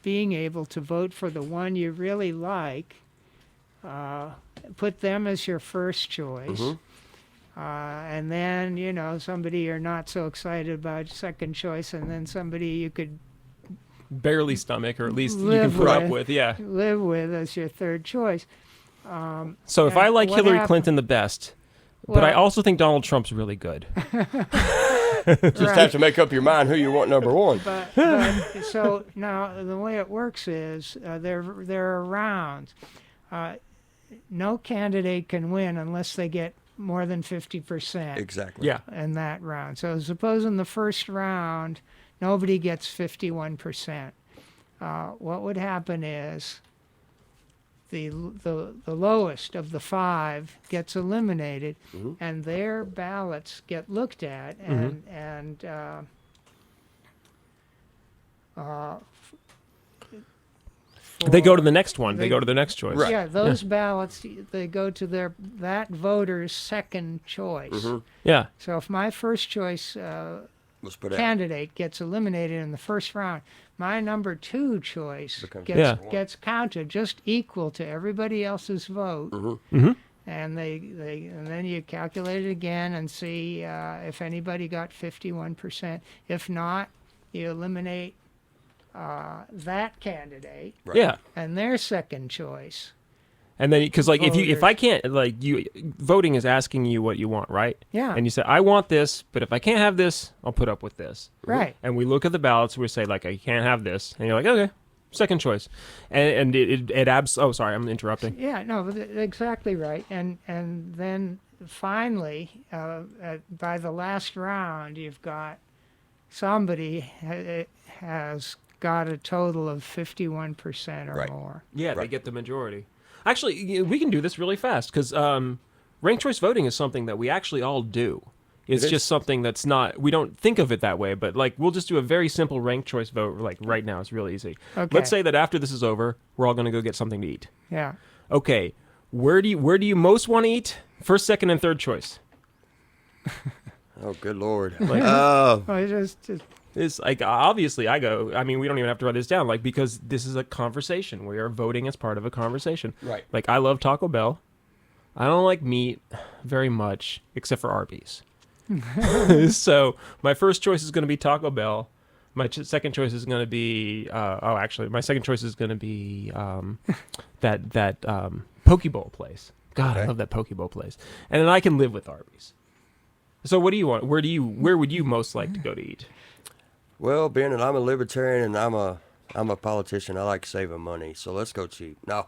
being able to vote for the one you really like. Put them as your first choice. Mm-hmm. And then, somebody you're not so excited about, second choice, and then somebody you could Barely stomach, or at least you can Live put up with. with. Yeah. live with as your third choice. So if And I like what Hillary happened- Clinton the best, but I Well- also think Donald Trump's really good. Just have to make up your mind who you want number 1. But so now the way it works is there are rounds. No candidate can win unless they get more than 50% Exactly. Yeah. in that round. So suppose in the first round nobody gets 51%. What would happen is the lowest of the 5 gets eliminated, and their ballots get looked at, and They go to the next one. They They- go to the next choice. Right. yeah, those ballots, they go to that voter's second choice. Yeah. So if my first choice Let's put out. candidate gets eliminated in the first round, my number 2 choice Becomes Yeah. gets counted just equal to everybody else's vote. Mhm. And and then you calculate it again and see if anybody got 51%. If not, you eliminate that candidate Right. Yeah. and their second choice. And then, because like if Voters. I can't, like, voting is asking you what you want, right? Yeah. And you say I want this, but if I can't have this, I'll put up with this. Right. And we look at the ballots, we say like I can't have this, and you're like okay, second choice, and oh sorry, I'm interrupting. Yeah, no, but exactly right. And then finally, by the last round, you've got somebody has got a total of 51% or Right. more. Yeah, they Right. get the majority. Actually, we can do this really fast because ranked choice voting is something that we actually all do. It's It is. just something that's not, we don't think of it that way, but like we'll just do a very simple ranked choice vote like right now. It's really easy. Okay. Let's say that after this is over, we're all going to go get something to eat. Yeah. Okay, where do you most want to eat? First, second, and third choice. Oh, good Lord. Well, it's just It's like obviously I go. I mean, we don't even have to write this down, like because this is a conversation. We are voting as part of a conversation. Right. Like I love Taco Bell. I don't like meat very much, except for Arby's. So my first choice is going to be Taco Bell. My second choice is going to be my second choice is going to be that Poke Bowl place. God, I Okay. love that Poke Bowl place. And then I can live with Arby's. So what do you want? Where would you most like to go to eat? Well, being that I'm a libertarian and I'm a politician, I like saving money. So let's go cheap. No,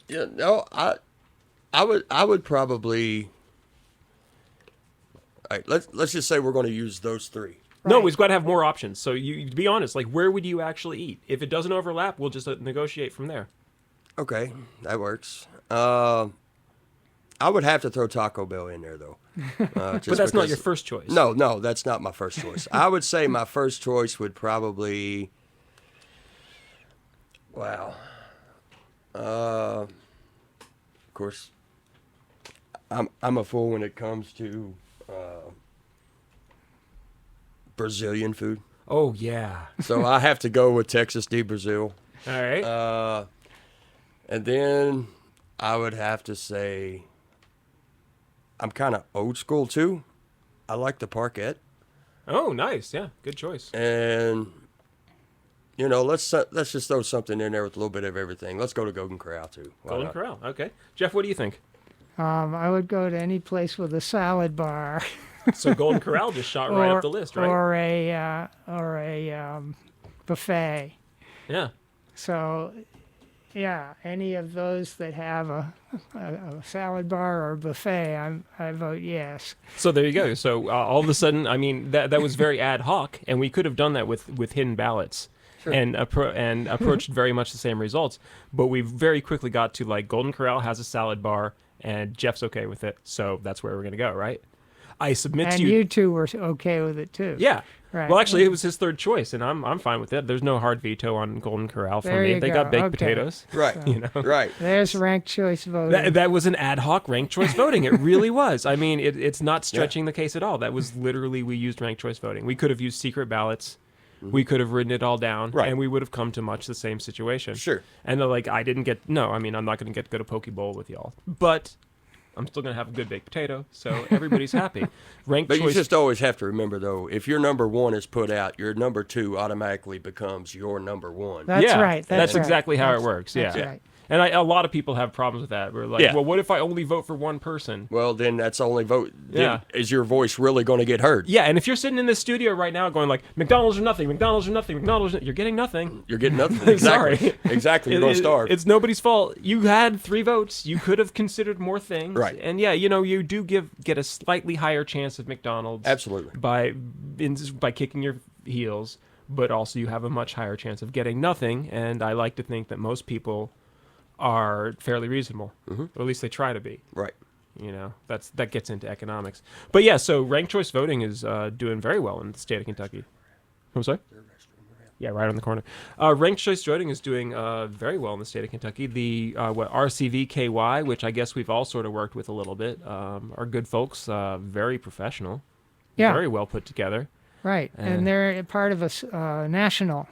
yeah, no, I would probably. All right, let's just say we're going to use those 3. No, Right. we've got to have more options. So you to be honest, like where would you actually eat? If it doesn't overlap, we'll just negotiate from there. Okay, that works. I would have to throw Taco Bell in there though. But that's not your first choice. No, that's not my first choice. I would say my first choice would probably. Wow. Of course, I'm a fool when it comes to Brazilian food, Oh yeah. so I have to go with Texas de Brazil, All right. and then I would have to say I'm kind of old school too. I like the Parkette. Oh, nice. Yeah, good choice. And let's just throw something in there with a little bit of everything. Let's go to Golden Corral too. Why Golden not? Corral. Okay, Jeff, what do you think? I would go to any place with a salad bar. So Golden Corral just shot right up the list, right? Or a buffet. Yeah. So, yeah, any of those that have a salad bar or buffet, I vote yes. So there you go. So all of a sudden, I mean, that was very ad hoc, and we could have done that with hidden ballots. and approached very much the same results. But we very quickly got to like Golden Corral has a salad bar, and Jeff's okay with it, so that's where we're gonna go, right? I submit And to you two were okay with it too. Yeah. Right. Well, actually, it was his third choice, and I'm fine with it. There's no hard veto on Golden Corral for There me. you They go. got baked Okay. potatoes. Right. You know. Right. There's ranked choice voting. That was an ad hoc ranked choice voting. It really was. I mean, it's not stretching the case at all. That was literally, we used ranked choice voting. We could have used secret ballots. We could have written it all down, Right. and we would have come to much the same situation. Sure. And they're like, I'm not going to go to Poke Bowl with y'all. But I'm still going to have a good baked potato, so everybody's happy. Ranked But choice. you just always have to remember, though, if your number one is put out, your number two automatically becomes your number one. That's yeah, right. That's right. exactly how That's- it works. That's Yeah. right. And a lot of people have problems with that. We're like, Yeah. well, what if I only vote for one person? Well, then that's only vote. then Yeah. Is your voice really going to get heard? Yeah, and if you're sitting in the studio right now going like, McDonald's or nothing, McDonald's or nothing, McDonald's, you're getting nothing. You're getting nothing. Exactly. Sorry. Exactly. You're going to starve. It's nobody's fault. You had 3 votes. You could have considered more things. Right. And yeah, you do get a slightly higher chance of McDonald's. Absolutely. By kicking your heels, but also you have a much higher chance of getting nothing. And I like to think that most people are fairly reasonable, or at least they try to be. Right. That gets into economics. But yeah, so ranked choice voting is doing very well in the state of Kentucky. I'm sorry? Yeah, right on the corner. Ranked choice voting is doing very well in the state of Kentucky. The RCVKY, which I guess we've all sort of worked with a little bit, are good folks, very professional, Yeah. very well put together. Right. And they're part of a national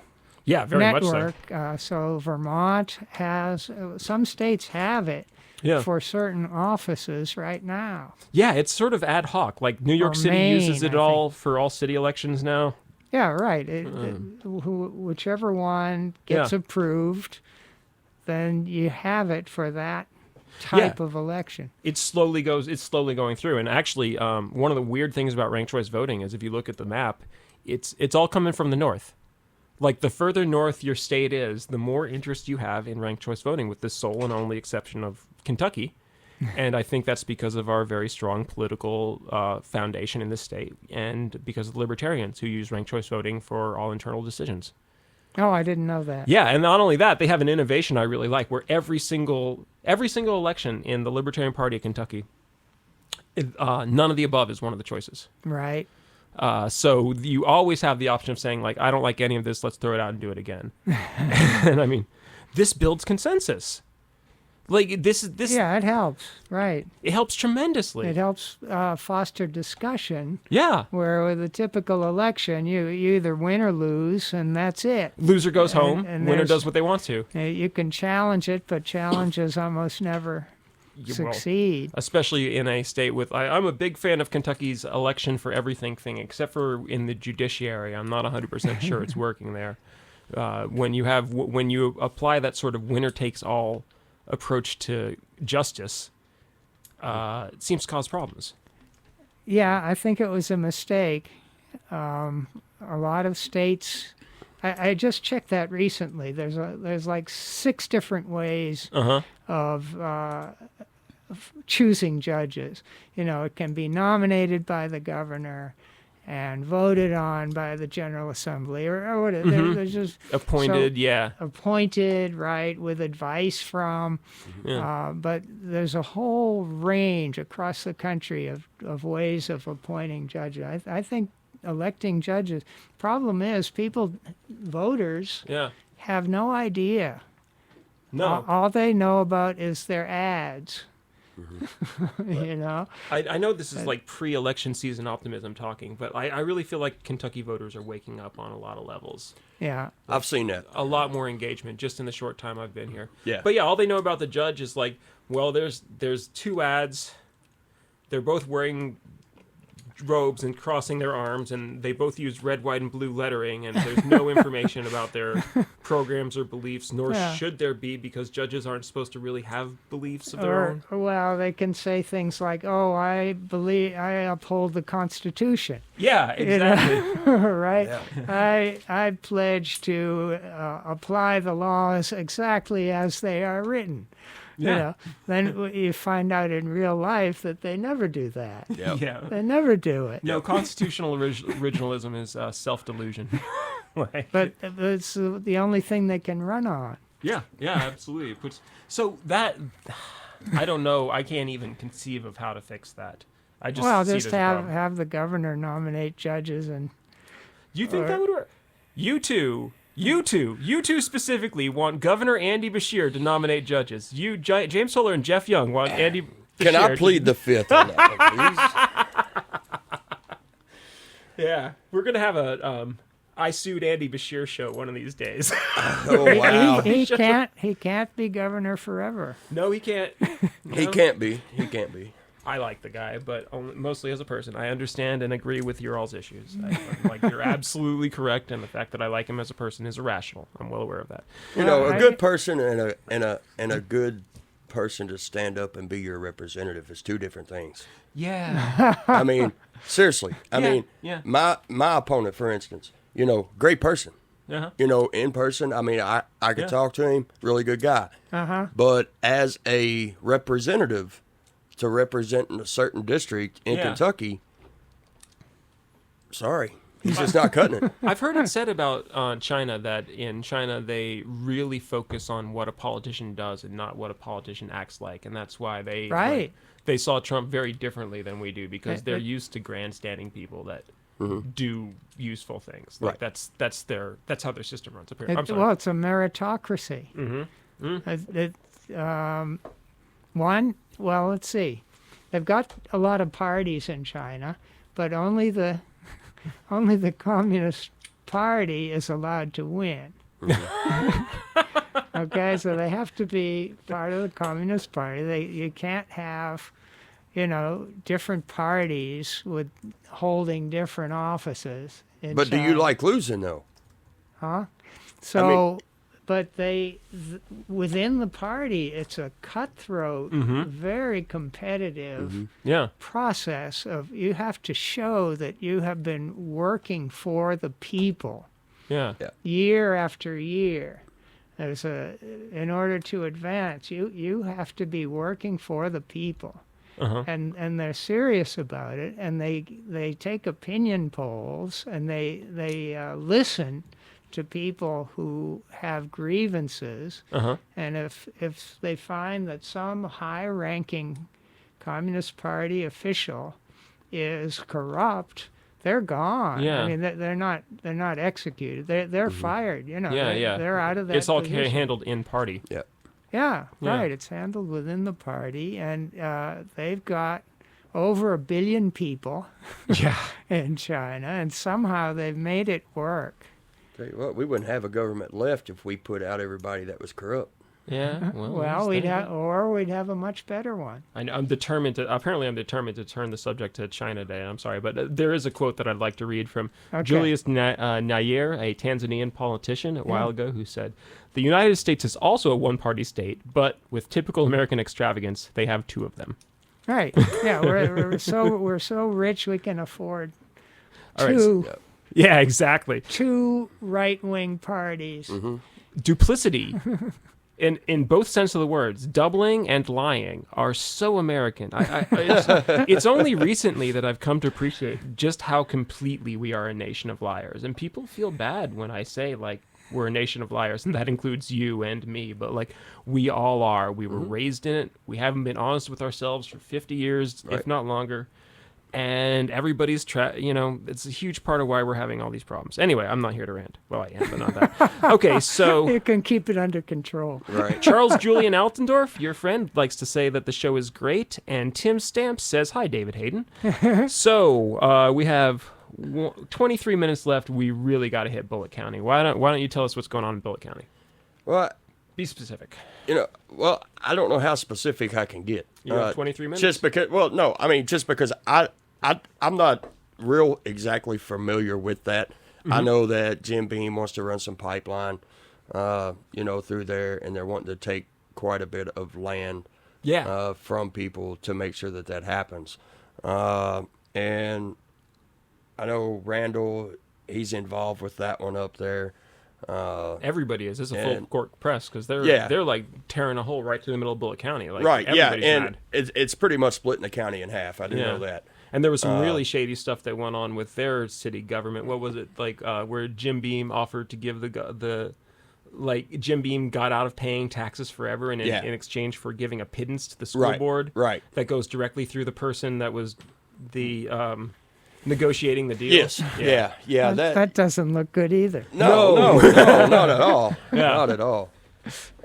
Yeah, very network. much So Vermont has, some states have it so. Yeah. for certain offices right now. Yeah, it's sort of ad hoc. Like New York Or City Maine, uses it I all for all city elections now. Yeah, right. Whichever one gets Yeah. approved, then you have it for that type of election. It's slowly going through. And actually, one of the weird things about ranked choice voting is if you look at the map, it's all coming from the north. Like the further north your state is, the more interest you have in ranked choice voting, with the sole and only exception of Kentucky. And I think that's because of our very strong political foundation in the state, and because of the libertarians who use ranked choice voting for all internal decisions. Oh, I didn't know that. Yeah, and not only that, they have an innovation I really like, where every single election in the Libertarian Party of Kentucky, none of the above is one of the choices. Right. So you always have the option of saying, like, I don't like any of this, let's throw it out and do it again. And I mean, this builds consensus. Like, this. Yeah, it helps. Right. It helps tremendously. It helps foster discussion. Yeah. Where with a typical election, you either win or lose, and that's it. Loser goes home, and winner there's- does what they want to. You can challenge it, but challenges almost never Well, succeed. especially in a state with I'm a big fan of Kentucky's election for everything thing, except for in the judiciary. I'm not 100% sure it's working there. When you apply that sort of winner takes all approach to justice, it seems to cause problems. Yeah, I think it was a mistake. A lot of states. I just checked that recently. There's like 6 different ways of choosing judges. It can be nominated by the governor and voted on by the General Assembly, or whatever. There's just Appointed, appointed, right, with advice from. But there's a whole range across the country of ways of appointing judges. I think electing judges. Problem is, voters, have no idea. No. All they know about is their ads. I know this is like pre-election season optimism talking, but I really feel like Kentucky voters are waking up on a lot of levels. Yeah. I've seen that. A lot more engagement just in the short time I've been here. Yeah. But yeah, all they know about the judge is like, well, there's 2 ads. They're both wearing robes and crossing their arms, and they both use red, white, and blue lettering, and there's no information about their programs or beliefs, nor should there be, because judges aren't supposed to really have beliefs of their own. Well, they can say things like, "Oh, I uphold the Constitution." Yeah, exactly. Right? Yeah. I pledge to apply the laws exactly as they are written. Yeah. Then you find out in real life that they never do that. Yep. Yeah. They never do it. No, constitutional originalism is self-delusion. Like, but it's the only thing they can run on. yeah, absolutely. So that, I don't know. I can't even conceive of how to fix that. I just Well, see just it as a problem. have the governor nominate judges and. You think that would work? You two specifically want Governor Andy Beshear to nominate judges. James Tolle and Geoff Young want Andy Beshear. Can I plead the fifth on that one, please? Yeah, we're gonna have a I sued Andy Beshear show one of these days. Oh, wow. He can't be governor forever. No, he can't. He can't be. He can't be. I like the guy, but mostly as a person. I understand and agree with your all's issues. Like you're absolutely correct, and the fact that I like him as a person is irrational. I'm well aware of that. You know, a good person and a good person to stand up and be your representative is two different things. Yeah. I mean, seriously. I Yeah, mean, yeah. my opponent, for instance, you know, great person. Uh-huh. You know, in person, I mean, I could Yeah. talk to him, really good guy. Uh-huh. But as a representative to represent in a certain district in Yeah. Kentucky, sorry, he's just not cutting it. I've heard it said about China that in China they really focus on what a politician does and not what a politician acts like, and that's why Right. they saw Trump very differently than we do because they're used to grandstanding people that do useful things. Like Right. that's how their system runs. Apparently, I'm sorry. Well, it's a meritocracy. Well, let's see. They've got a lot of parties in China, but only the Communist Party is allowed to win. Okay, so they have to be part of the Communist Party. You can't have, different parties with holding different offices in But do you China. like losing, though? So, but within the party, it's a cutthroat, very competitive Yeah. process of you have to show that you have been working for the people Yeah. year after year. In order to advance, you have to be working for the people. And they're serious about it, and they take opinion polls, and they listen to people who have grievances, and if they find that some high-ranking Communist Party official is corrupt, they're gone. Yeah. I mean, they're not executed. They're fired. Yeah. They're out of that. It's all position. handled in party. Yeah. Yeah, Yeah. right. It's handled within the party, and they've got over 1 billion people Yeah. in China, and somehow they've made it work. Tell you what, we wouldn't have a government left if we put out everybody that was corrupt. Yeah. Well, we'd have a much better one. I'm determined to turn the subject to China Day. I'm sorry, but there is a quote that I'd like to read from Okay. Julius Nyerere, a Tanzanian politician a while ago, who said, "The United States is also a one-party state, but with typical American extravagance, they have two of them." Right. Yeah, we're so rich we can afford All right, two Yeah, exactly. two right-wing parties. Duplicity, in both sense of the words, doubling and lying, are so American. It's only recently that I've come to appreciate just how completely we are a nation of liars. And people feel bad when I say, like, we're a nation of liars, and that includes you and me. But, like, we all are. We were raised in it. We haven't been honest with ourselves for 50 years, if Right. not longer. And everybody's, it's a huge part of why we're having all these problems. Anyway, I'm not here to rant. Well, I am, but not that. Okay, so You can keep it under control. Right. Charles Julian Altendorf, your friend, likes to say that the show is great. And Tim Stamps says, "Hi, David Hayden." So we have 23 minutes left. We really got to hit Bullitt County. Why don't you tell us what's going on in Bullitt County? Well, Be specific. I don't know how specific I can get. You have 23 minutes? Just because, just because I'm not real exactly familiar with that. I know that Jim Beam wants to run some pipeline, through there, and they're wanting to take quite a bit of land Yeah. from people to make sure that happens. And I know Randall, he's involved with that one up there. Everybody is. It's a full and- court press because Yeah. they're like tearing a hole right to the middle of Bullitt County. Like, Right, yeah, everybody's and mad. it's pretty much splitting the county in half. I didn't know that. And there was some really shady stuff that went on with their city government. What was it like? Where Jim Beam offered to give Jim Beam got out of paying taxes forever in exchange for giving a pittance to the school board. Right. That goes directly through the person that was the negotiating the deal. Yes. Yeah. That doesn't look good either. No, not at all. Yeah. Not at all.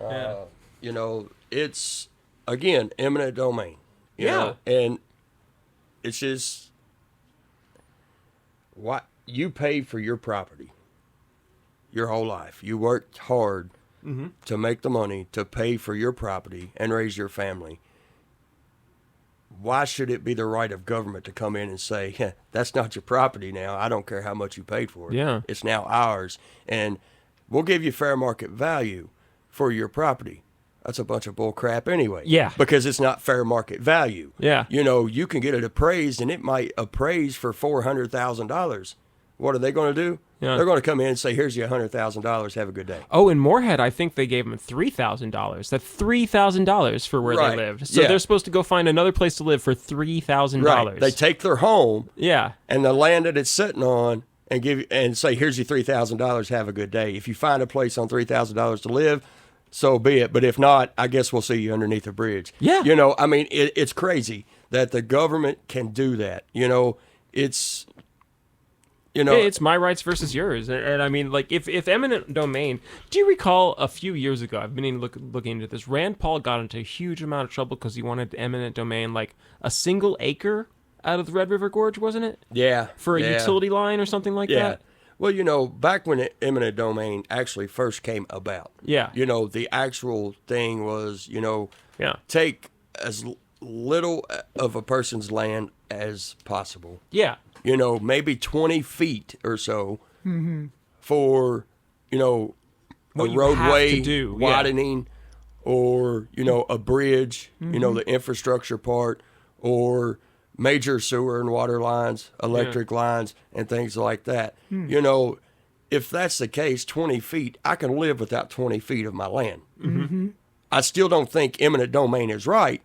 Yeah. It's, again, eminent domain. You know, and it's just what you pay for your property your whole life. You worked hard to make the money to pay for your property and raise your family. Why should it be the right of government to come in and say, that's not your property now. I don't care how much you paid for it. Yeah. It's now ours. And we'll give you fair market value for your property. That's a bunch of bull crap anyway. Yeah. Because it's not fair market value. Yeah. You can get it appraised, and it might appraise for $400,000. What are they going to do? Yeah. They're going to come in and say, here's your $100,000. Have a good day. Oh, in Moorhead, I think they gave them $3,000. That's $3,000 for where they lived. So they're supposed to go find another place to live for $3,000. Right. They take their home and the land that it's sitting on and say, here's your $3,000. Have a good day. If you find a place on $3,000 to live, so be it. But if not, I guess we'll see you underneath a bridge. Yeah. It's crazy that the government can do that. It's my rights versus yours. And I mean, like, if eminent domain, do you recall a few years ago, I've been looking into this, Rand Paul got into a huge amount of trouble because he wanted eminent domain, like a single acre out of the Red River Gorge, wasn't it? Yeah. For a utility line or something like that? Well, back when eminent domain actually first came about, the actual thing was, take as little of a person's land as possible. Yeah. Maybe 20 feet or so for, a roadway widening or, a bridge, the infrastructure part, or major sewer and water lines, electric lines, and things like that. If that's the case, 20 feet, I can live without 20 feet of my land. I still don't think eminent domain is right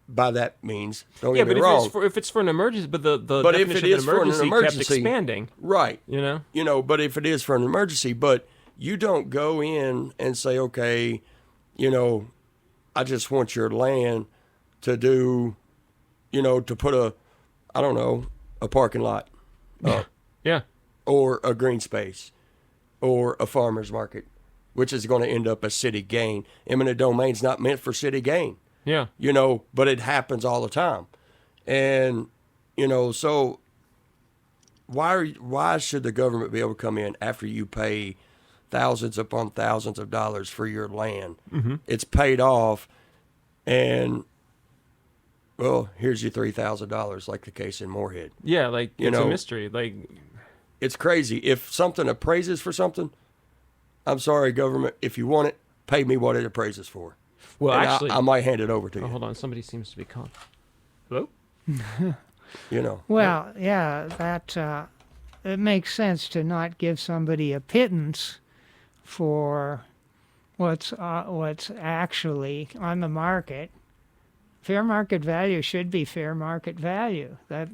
by that means. Don't get me wrong. If it's for an emergency, but the if it is for an emergency, kept expanding. Right. But if it is for an emergency, but you don't go in and say, okay, I just want your land to do, to put a parking lot up. Yeah. Or a green space or a farmer's market, which is going to end up as city gain. Eminent domain's not meant for city gain. Yeah. But it happens all the time. And, so why should the government be able to come in after you pay thousands upon thousands of dollars for your land? It's paid off, and, well, here's your $3,000, like the case in Moorhead. Yeah, like, it's a mystery. Like, it's crazy. If something appraises for something, I'm sorry, government, if you want it, pay me what it appraises for. Well, and actually, I might hand it over to you. Hold on, somebody seems to be calling. Hello? Well, that it makes sense to not give somebody a pittance for what's actually on the market. Fair market value should be fair market value. But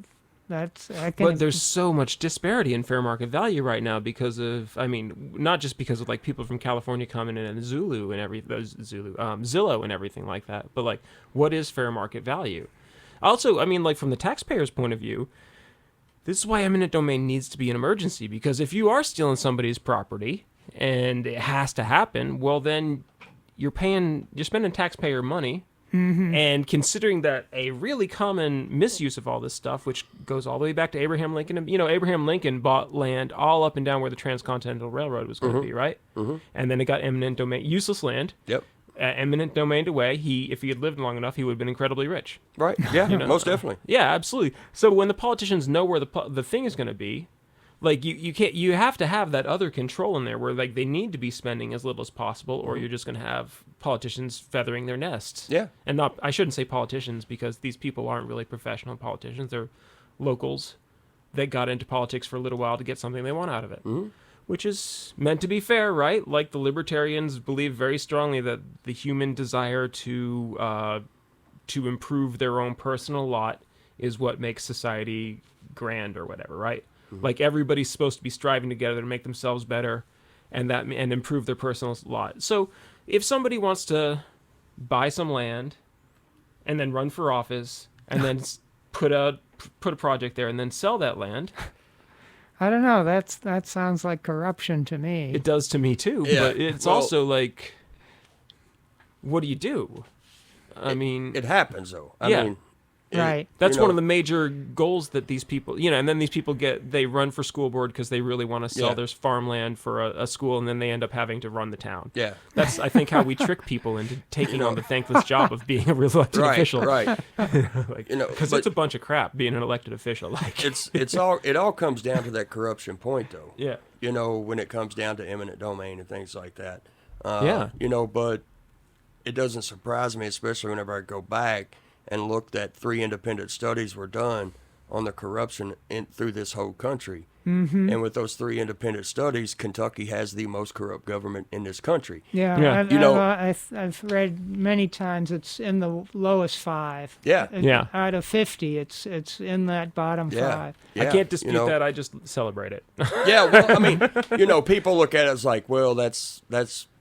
there's so much disparity in fair market value right now because of, not just because of like people from California coming in and Zillow and everything like that, but like, what is fair market value? Also, like from the taxpayer's point of view, this is why eminent domain needs to be an emergency, because if you are stealing somebody's property and it has to happen, well then you're spending taxpayer money. And considering that a really common misuse of all this stuff, which goes all the way back to Abraham Lincoln, Abraham Lincoln bought land all up and down where the Transcontinental Railroad was going to be, right? And then it got eminent domain, useless land. Yep. Eminent domained away. If he had lived long enough, he would have been incredibly rich. Right. Yeah. Most definitely. Yeah, absolutely. So when the politicians know where the thing is going to be, like you have to have that other control in there where like they need to be spending as little as possible, or you're just going to have politicians feathering their nests. Yeah. And I shouldn't say politicians, because these people aren't really professional politicians. They're locals that got into politics for a little while to get something they want out of it, which is meant to be fair, right? Like the libertarians believe very strongly that the human desire to improve their own personal lot is what makes society grand or whatever, right? Like everybody's supposed to be striving together to make themselves better and improve their personal lot. So if somebody wants to buy some land and then run for office and then put a project there and then sell that land, I don't know. That sounds like corruption to me. it does to me too. Yeah, But it's well- also like, what do you do? I mean, It happens though. I Yeah. mean, Right. that's you one know- of the major goals that these people, and then these people they run for school board because they really want to sell Yeah. their farmland for a school, and then they end up having to run the town. Yeah. That's, I think, how we trick people into taking on the thankless job of being a real elected Right. official. Right. Like, You know, because but- it's a bunch of crap being an elected official. Like, It all comes down to that corruption point though. yeah. You know, when it comes down to eminent domain and things like that. Yeah. You know, but it doesn't surprise me, especially whenever I go back and look that 3 independent studies were done on the corruption through this whole country. Mm-hmm. And with those 3 independent studies, Kentucky has the most corrupt government in this country. Yeah, Yeah. I've read many times it's in the lowest 5. Yeah. Yeah. Out of 50, it's in that bottom Yeah. 5. I Yeah. can't dispute You know, that. I just celebrate it. Yeah, well, I mean, people look at it as like, well, that's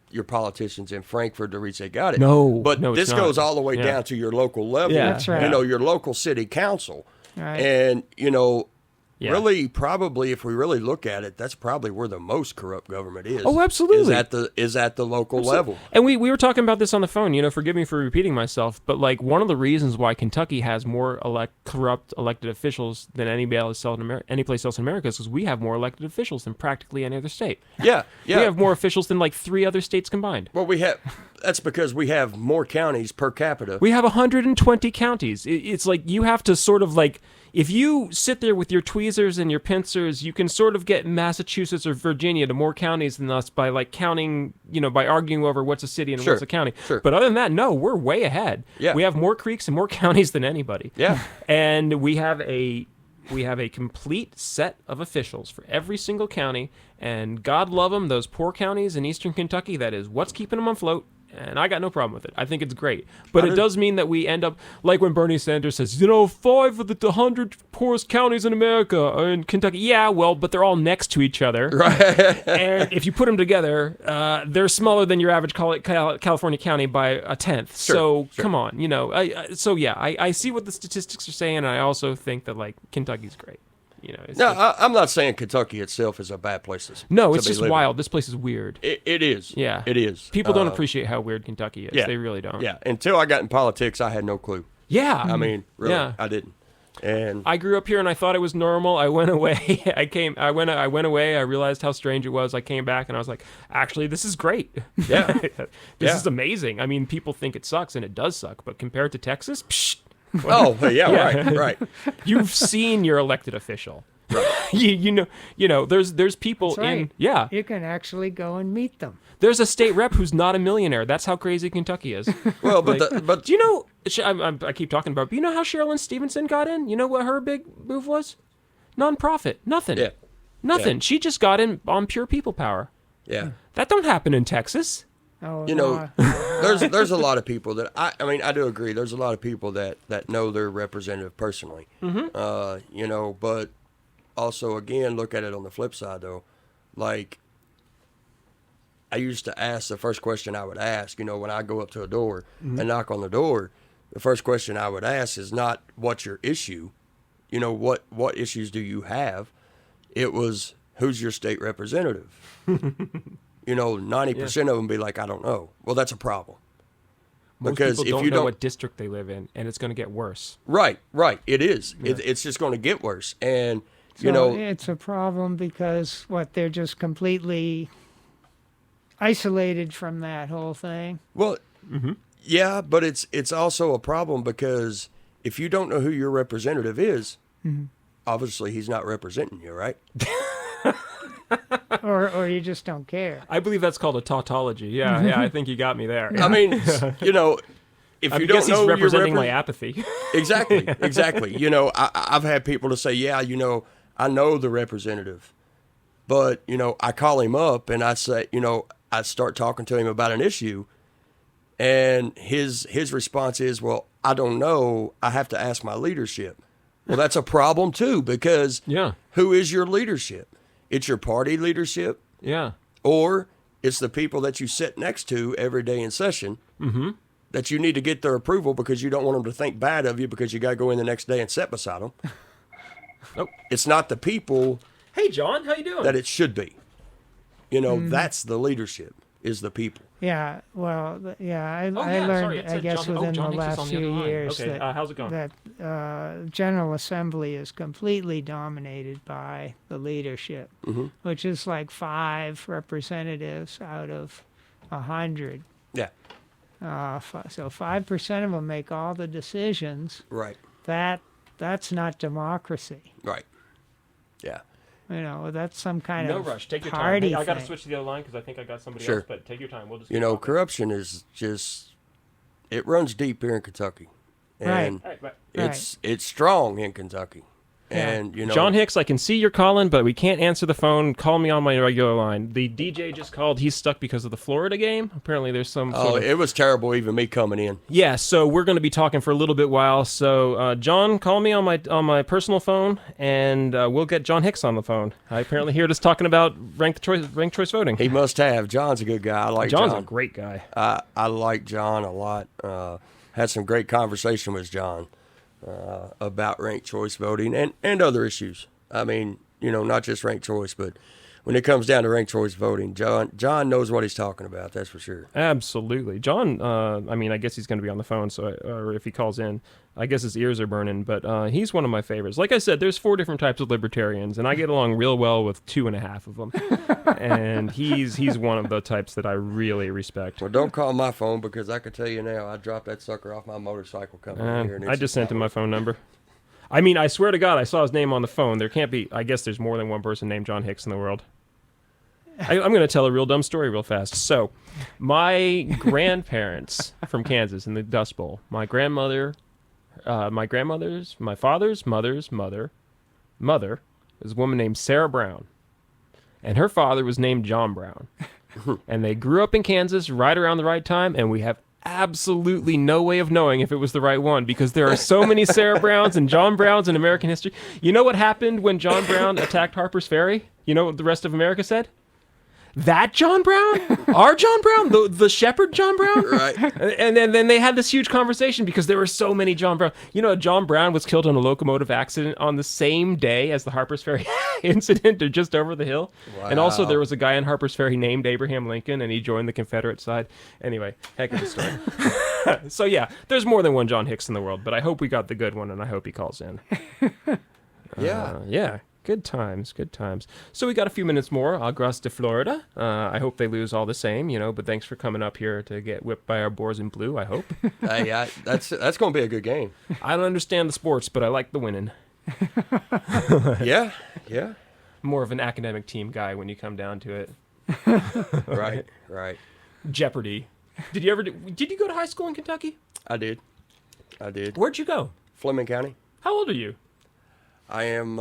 your politicians in Frankfurt to reach they got it. No, but no, it's this not. goes all the way Yeah. down to your local level. Yeah. That's right. You know, your local city council. Right. And, Yeah. really, probably, if we really look at it, that's probably where the most corrupt government is. Oh, absolutely. Is at the local level. And we were talking about this on the phone, forgive me for repeating myself, but like one of the reasons why Kentucky has more corrupt elected officials than any place else in America is because we have more elected officials than practically any other state. Yeah, yeah. We have more officials than like 3 other states combined. Well, that's because we have more counties per capita. We have 120 counties. It's like you have to sort of like, if you sit there with your tweezers and your pincers, you can sort of get Massachusetts or Virginia to more counties than us by like counting, by arguing over what's a city and Sure, what's a county. sure. But other than that, no, we're way ahead. Yeah. We have more creeks and more counties than anybody. Yeah. And we have a complete set of officials for every single county, and God love them, those poor counties in eastern Kentucky, that is what's keeping them afloat. And I got no problem with it. I think it's great. But it does mean that we end up, like when Bernie Sanders says, 5 of the 100 poorest counties in America are in Kentucky. Yeah, well, but they're all next to each other. Right. And if you put them together, they're smaller than your average California county by a tenth. So come on, I see what the statistics are saying, and I also think that like Kentucky's great. It's No, just- I'm not saying Kentucky itself is a bad place to no, to it's be just living. wild. This place is weird. It is. Yeah, It is. People don't appreciate how weird Kentucky is. yeah. They really don't. Yeah. Until I got in politics, I had no clue. Yeah. I mean, really, Yeah. I didn't. And I grew up here and I thought it was normal. I went away. I went away. I realized how strange it was. I came back and I was like, actually, this is great. Yeah. This Yeah. is amazing. I mean, people think it sucks and it does suck, but compared to Texas, psh, yeah. Right. you've seen your elected official. Right. There's people That's right. in You can actually go and meet them. there's a state rep who's not a millionaire. That's how crazy Kentucky is. Well, Like, but do you know? I keep talking about it, but you know how Sherilyn Stevenson got in? You know what her big move was? Nonprofit. Nothing. Yeah. Nothing. Yeah. She just got in on pure people power. yeah. That don't happen in Texas. Oh, There's a lot of people that I do agree. There's a lot of people that know their representative personally. Mm-hmm. But also again, look at it on the flip side though. Like I used to ask the first question I would ask, when I go up to a door and knock on the door, the first question I would ask is not what's your issue, what issues do you have? It was who's your state representative. 90% of them be like, I don't know. Well, that's a problem. Most Because people if don't you know don't, what district they live in, and it's going to get worse. right, it is. It's just going to get worse. And it's a problem because they're just completely isolated from that whole thing. well, yeah, but it's also a problem because if you don't know who your representative is, obviously he's not representing you, right? or you just don't care. I believe that's called a tautology. Yeah, I think you got me there. I mean, if I you don't guess he's know representing your my apathy. Exactly. I've had people to say, yeah, I know the representative, but, I call him up and I say, I start talking to him about an issue and his response is, well, I don't know. I have to ask my leadership. Well, that's a problem too, because Yeah. who is your leadership? It's your party leadership, Yeah. or it's the people that you sit next to every day in session that you need to get their approval because you don't want them to think bad of you because you got to go in the next day and sit beside them. Nope. It's not the people Hey, John, how you doing? that it should be. That's the leadership, is the people. Yeah, well, I yeah, learned, sorry, it I said guess, John- within John the Hicks is last on the other few line. years Okay, how's it going? that General Assembly is completely dominated by the leadership, which is like 5 representatives out of 100. Yeah, So 5% of them make all the decisions. right, That's not democracy. right. Yeah, That's some kind No of rush. Take your time. party Hey, I got to thing. switch to the other line because I think I got somebody Sure. else. But take your time. We'll just keep talking. corruption is just, it runs deep here in Kentucky. And All right, bye. it's strong in Kentucky. Yeah. And, John Hicks, I can see you're calling, but we can't answer the phone. Call me on my regular line. The DJ just called. He's stuck because of the Florida game. Apparently, there's some. sort of- it was terrible, even me coming in. Yeah, so we're going to be talking for a little bit while. So, John, call me on my personal phone, and we'll get John Hicks on the phone. I apparently heard us talking about ranked choice voting. He must have. John's a good guy. I like John's John. a great guy. I like John a lot. Had some great conversation with John about ranked choice voting and other issues. I mean, not just ranked choice, but when it comes down to ranked choice voting, John knows what he's talking about. That's for sure. Absolutely. John, I guess he's going to be on the phone, or if he calls in, I guess his ears are burning, but he's one of my favorites. Like I said, there's 4 different types of libertarians, and I get along real well with 2.5 of them. And he's one of the types that I really respect. Well, don't call my phone because I can tell you now, I dropped that sucker off my motorcycle coming in here. And I just sent him my phone number. I swear to God, I saw his name on the phone. There can't be, I guess there's more than one person named John Hicks in the world. I'm going to tell a real dumb story real fast. So, my grandparents from Kansas in the Dust Bowl, my father's mother's mother was a woman named Sarah Brown. And her father was named John Brown. And they grew up in Kansas right around the right time, and we have absolutely no way of knowing if it was the right one because there are so many Sarah Browns and John Browns in American history. You know what happened when John Brown attacked Harper's Ferry? You know what the rest of America said? That John Brown? Our John Brown? The shepherd John Brown? Right. And then they had this huge conversation because there were so many John Brown. John Brown was killed in a locomotive accident on the same day as the Harper's Ferry incident or just over the hill. Wow. And also there was a guy in Harper's Ferry named Abraham Lincoln, and he joined the Confederate side. Anyway, heck of a story. So yeah, there's more than one John Hicks in the world, but I hope we got the good one, and I hope he calls in. Yeah. Yeah. Good times. So we got a few minutes more. Across to Florida. I hope they lose all the same, but thanks for coming up here to get whipped by our boars in blue, I hope. Hey, that's going to be a good game. I don't understand the sports, but I like the winning. Yeah. More of an academic team guy when you come down to it. Right. Jeopardy. Did you go to high school in Kentucky? I did. Where'd you go? Fleming County. How old are you? I am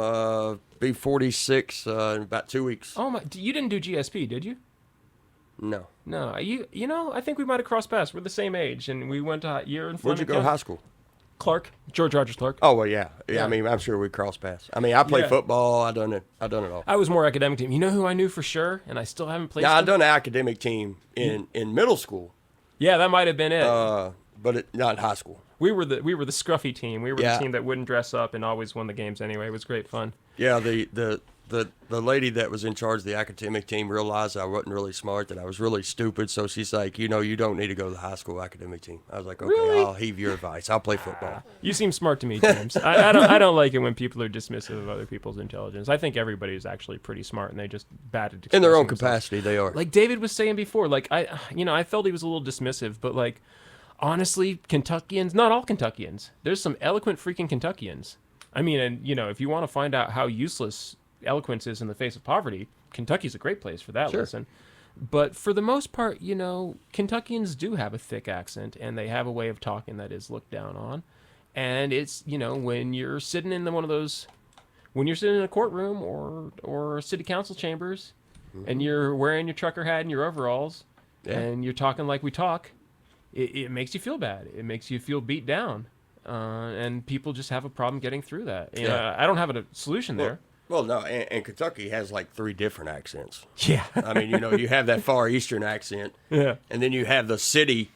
be 46 in about 2 weeks. Oh my! You didn't do GSP, did you? No. No. I think we might have crossed paths. We're the same age, and we went to year in Fleming Where'd you go to County. high school? Clark, George Rogers Clark. Oh well, yeah. Yeah. I mean, I'm sure we crossed paths. I mean, I played Yeah. football. I done it all. I was more academic team. You know who I knew for sure, and I still haven't played. Yeah, I done an academic team in middle school, Yeah, that might have been it. but not in high school. We were the scruffy team. We were Yeah. the team that wouldn't dress up and always won the games anyway. It was great fun. Yeah, the lady that was in charge of the academic team realized I wasn't really smart, that I was really stupid. So she's like, you don't need to go to the high school academic team. I was like, okay, Really? I'll heed your advice. I'll play football. You seem smart to me, James. I don't like it when people are dismissive of other people's intelligence. I think everybody's actually pretty smart, and they just bad at In their own expressing themselves. capacity, they are. Like David was saying before, like I felt he was a little dismissive, but like honestly, Kentuckians, not all Kentuckians. There's some eloquent freaking Kentuckians. I mean, and if you want to find out how useless eloquence is in the face of poverty, Kentucky's a great place for that Sure. lesson. But for the most part, Kentuckians do have a thick accent, and they have a way of talking that is looked down on. And it's, when you're sitting in when you're sitting in a courtroom or city council chambers, and you're wearing your trucker hat and your overalls, Yeah. and you're talking like we talk, it makes you feel bad. It makes you feel beat down. and people just have a problem getting through that. You Yeah. know, I don't have a solution there. Well, no, and Kentucky has like 3 different accents. Yeah. I mean, you know, you have that far eastern accent, Yeah. and then you have the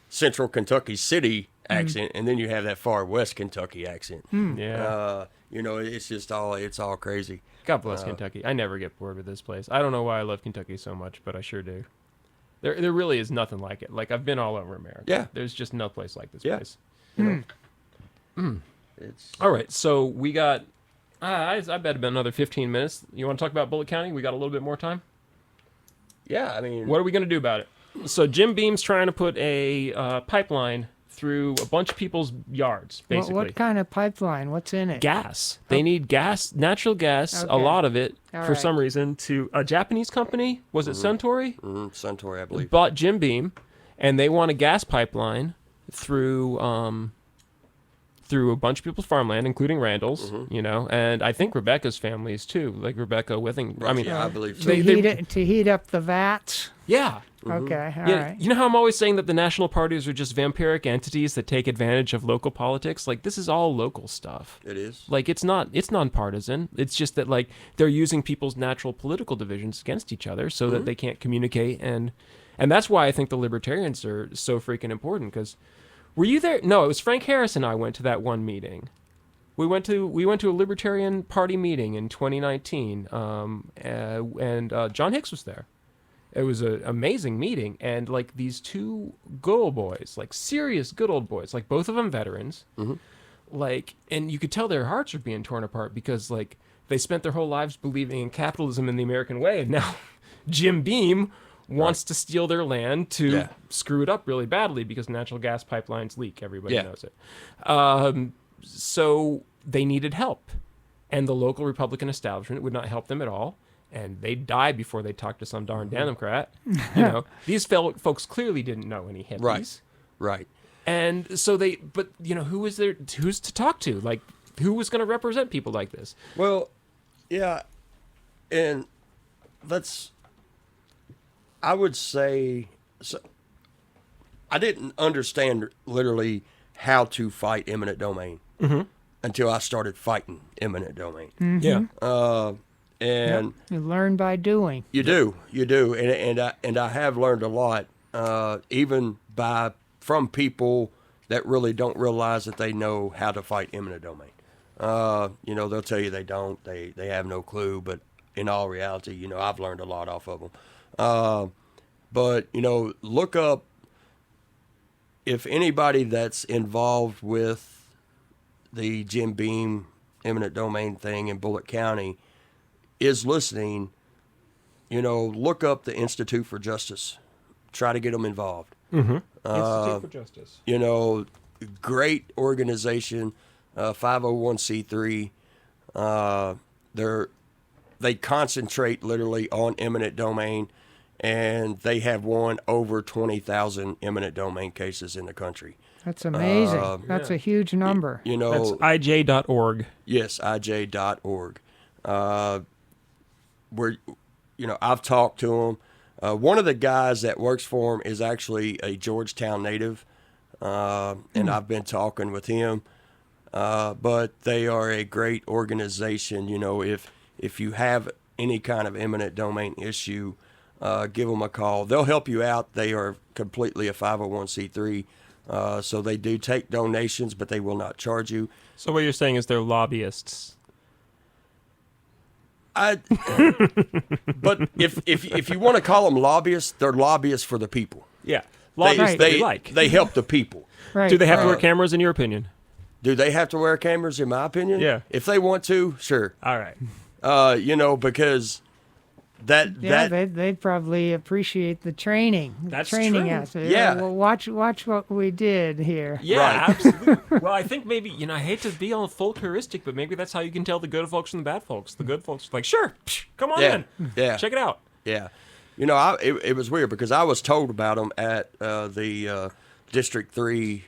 central Kentucky city accent, and then you have that far west Kentucky accent. Yeah. You know, it's all crazy. God bless Kentucky. I never get bored with this place. I don't know why I love Kentucky so much, but I sure do. There really is nothing like it. Like, I've been all over America. Yeah. There's just no place like this Yeah. place. You know, it's All right, so we got, I bet about another 15 minutes. You want to talk about Bullitt County? We got a little bit more time. yeah. I mean, What are we going to do about it? So Jim Beam's trying to put a pipeline through a bunch of people's yards, basically. What kind of pipeline? What's in it? Gas. They need gas, natural gas, a Okay. lot of it, All for right. some reason, to a Japanese company. Was it Suntory? Suntory, I believe. Bought Jim Beam, and they want a gas pipeline through a bunch of people's farmland, including Randall's, you know, and I think Rebecca's families too, like Rebecca Withing. I mean, yeah, I believe so. To heat up the vats? yeah. Okay, all Yeah, right. you know how I'm always saying that the national parties are just vampiric entities that take advantage of local politics? Like, this is all local stuff. It is. Like, it's nonpartisan. It's just that, like, they're using people's natural political divisions against each other so that they can't communicate, and that's why I think the libertarians are so freaking important. Because were you there? No, it was Frank Harris and I went to that one meeting. We went to a Libertarian Party meeting in 2019, and John Hicks was there. It was an amazing meeting, and like these 2 good old boys, like serious good old boys, like both of them veterans, like, and you could tell their hearts are being torn apart because like they spent their whole lives believing in capitalism in the American way, and now Jim Beam wants to steal their land to screw it up really badly because natural gas pipelines leak. Everybody knows it. So they needed help, and the local Republican establishment would not help them at all. And they'd die before they talked to some darn Democrat. You know, these folks clearly didn't know any hippies. Right. And so but you know, who's to talk to? Like, who was going to represent people like this? Well, yeah, and I would say, so, I didn't understand literally how to fight eminent domain until I started fighting eminent domain. Yeah. And You learn by doing. you do, and I have learned a lot, even from people that really don't realize that they know how to fight eminent domain. You know, they'll tell you they don't, they have no clue, but in all reality, you know, I've learned a lot off of them. But you know, look up if anybody that's involved with the Jim Beam eminent domain thing in Bullitt County is listening, you know, look up the Institute for Justice. Try to get them involved. Institute for Justice. You know, great organization, 501c3. They concentrate literally on eminent domain, and they have won over 20,000 eminent domain cases in the country. That's amazing. That's a huge number. You That's know, ij.org. yes, ij.org. Where, you know, I've talked to them. One of the guys that works for him is actually a Georgetown native, and I've been talking with him. But they are a great organization. You know, if you have any kind of eminent domain issue, give them a call. They'll help you out. They are completely a 501c3, so they do take donations, but they will not charge you. So what you're saying is they're lobbyists. But if you want to call them lobbyists, they're lobbyists for the people. Yeah. They, Lobbyists they, they like. they help the people. Right. Do they have to wear cameras in your opinion? Do they have to wear cameras? In my opinion, Yeah. If they want to, sure. All right. You know, because They'd probably appreciate the training. That's training true. aspect. Yeah. Well, watch what we did here. Yeah, Right. absolutely. Well, I think maybe, you know, I hate to be all folkloristic, but maybe that's how you can tell the good folks from the bad folks. The good folks are like, sure, come on Yeah. in. Yeah. Check it out. Yeah. You know, it was weird because I was told about them at the District 3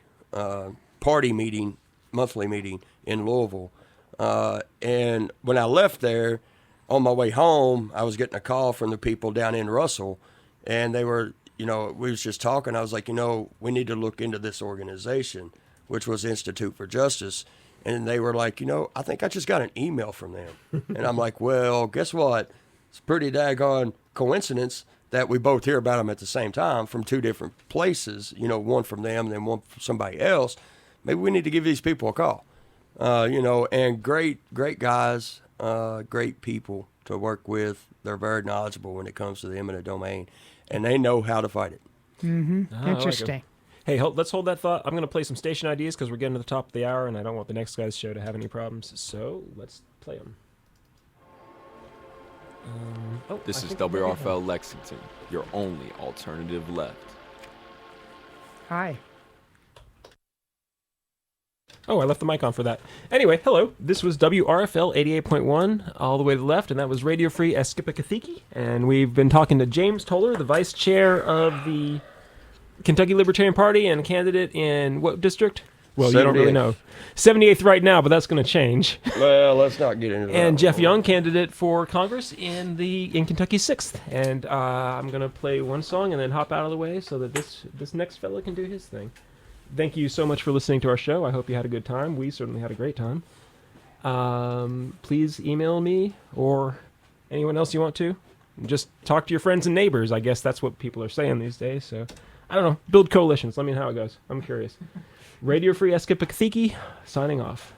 party meeting, monthly meeting in Louisville. And when I left there, on my way home, I was getting a call from the people down in Russell, and they were, you know, we was just talking. I was like, you know, we need to look into this organization. which was Institute for Justice. And they were like, I think I just got an email from them. And I'm like, well, guess what? It's a pretty daggone coincidence that we both hear about them at the same time from two different places, one from them and then one from somebody else. Maybe we need to give these people a call, and great guys, great people to work with. They're very knowledgeable when it comes to the eminent domain, and they know how to fight it. Mm-hmm. Interesting. Hey, let's hold that thought. I'm going to play some station IDs because we're getting to the top of the hour, and I don't want the next guy's show to have any problems. So let's play them. This is WRFL Lexington, your only alternative left. Hi. Oh, I left the mic on for that. Anyway, hello. This was WRFL 88.1, all the way to the left, and that was Radio Free Eskippakithiki. And we've been talking to James Tolle, the vice chair of the Kentucky Libertarian Party and candidate in what district? Well, you don't really know. 78th right now, but that's going to change. Well, let's not get into that. And Geoff Young, candidate for Congress in Kentucky 6th. And I'm going to play one song and then hop out of the way so that this next fella can do his thing. Thank you so much for listening to our show. I hope you had a good time. We certainly had a great time. Please email me or anyone else you want to. Just talk to your friends and neighbors. I guess that's what people are saying these days. So, I don't know. Build coalitions. Let me know how it goes. I'm curious. Radio Free Eskippakithiki, signing off.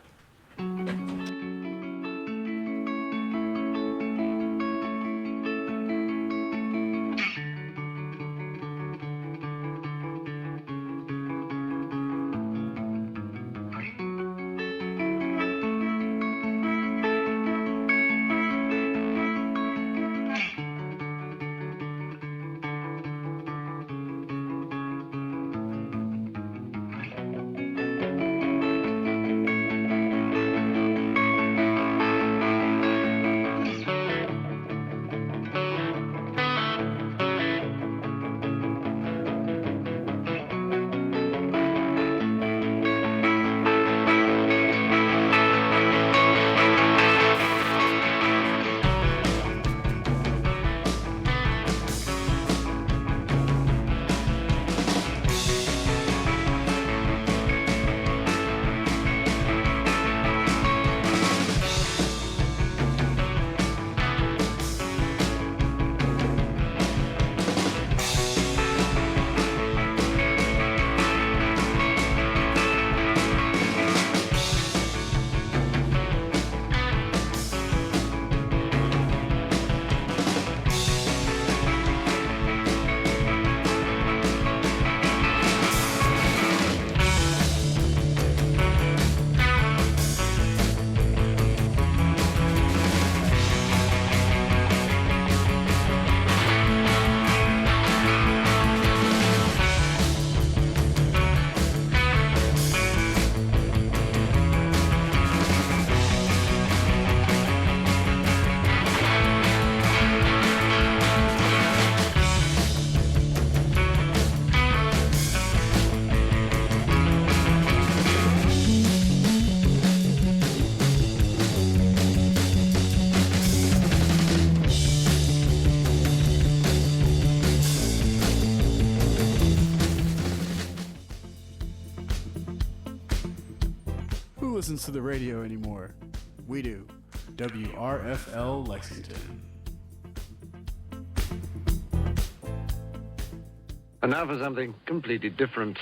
Who listens to the radio anymore? We do. WRFL Lexington. And now for something completely different.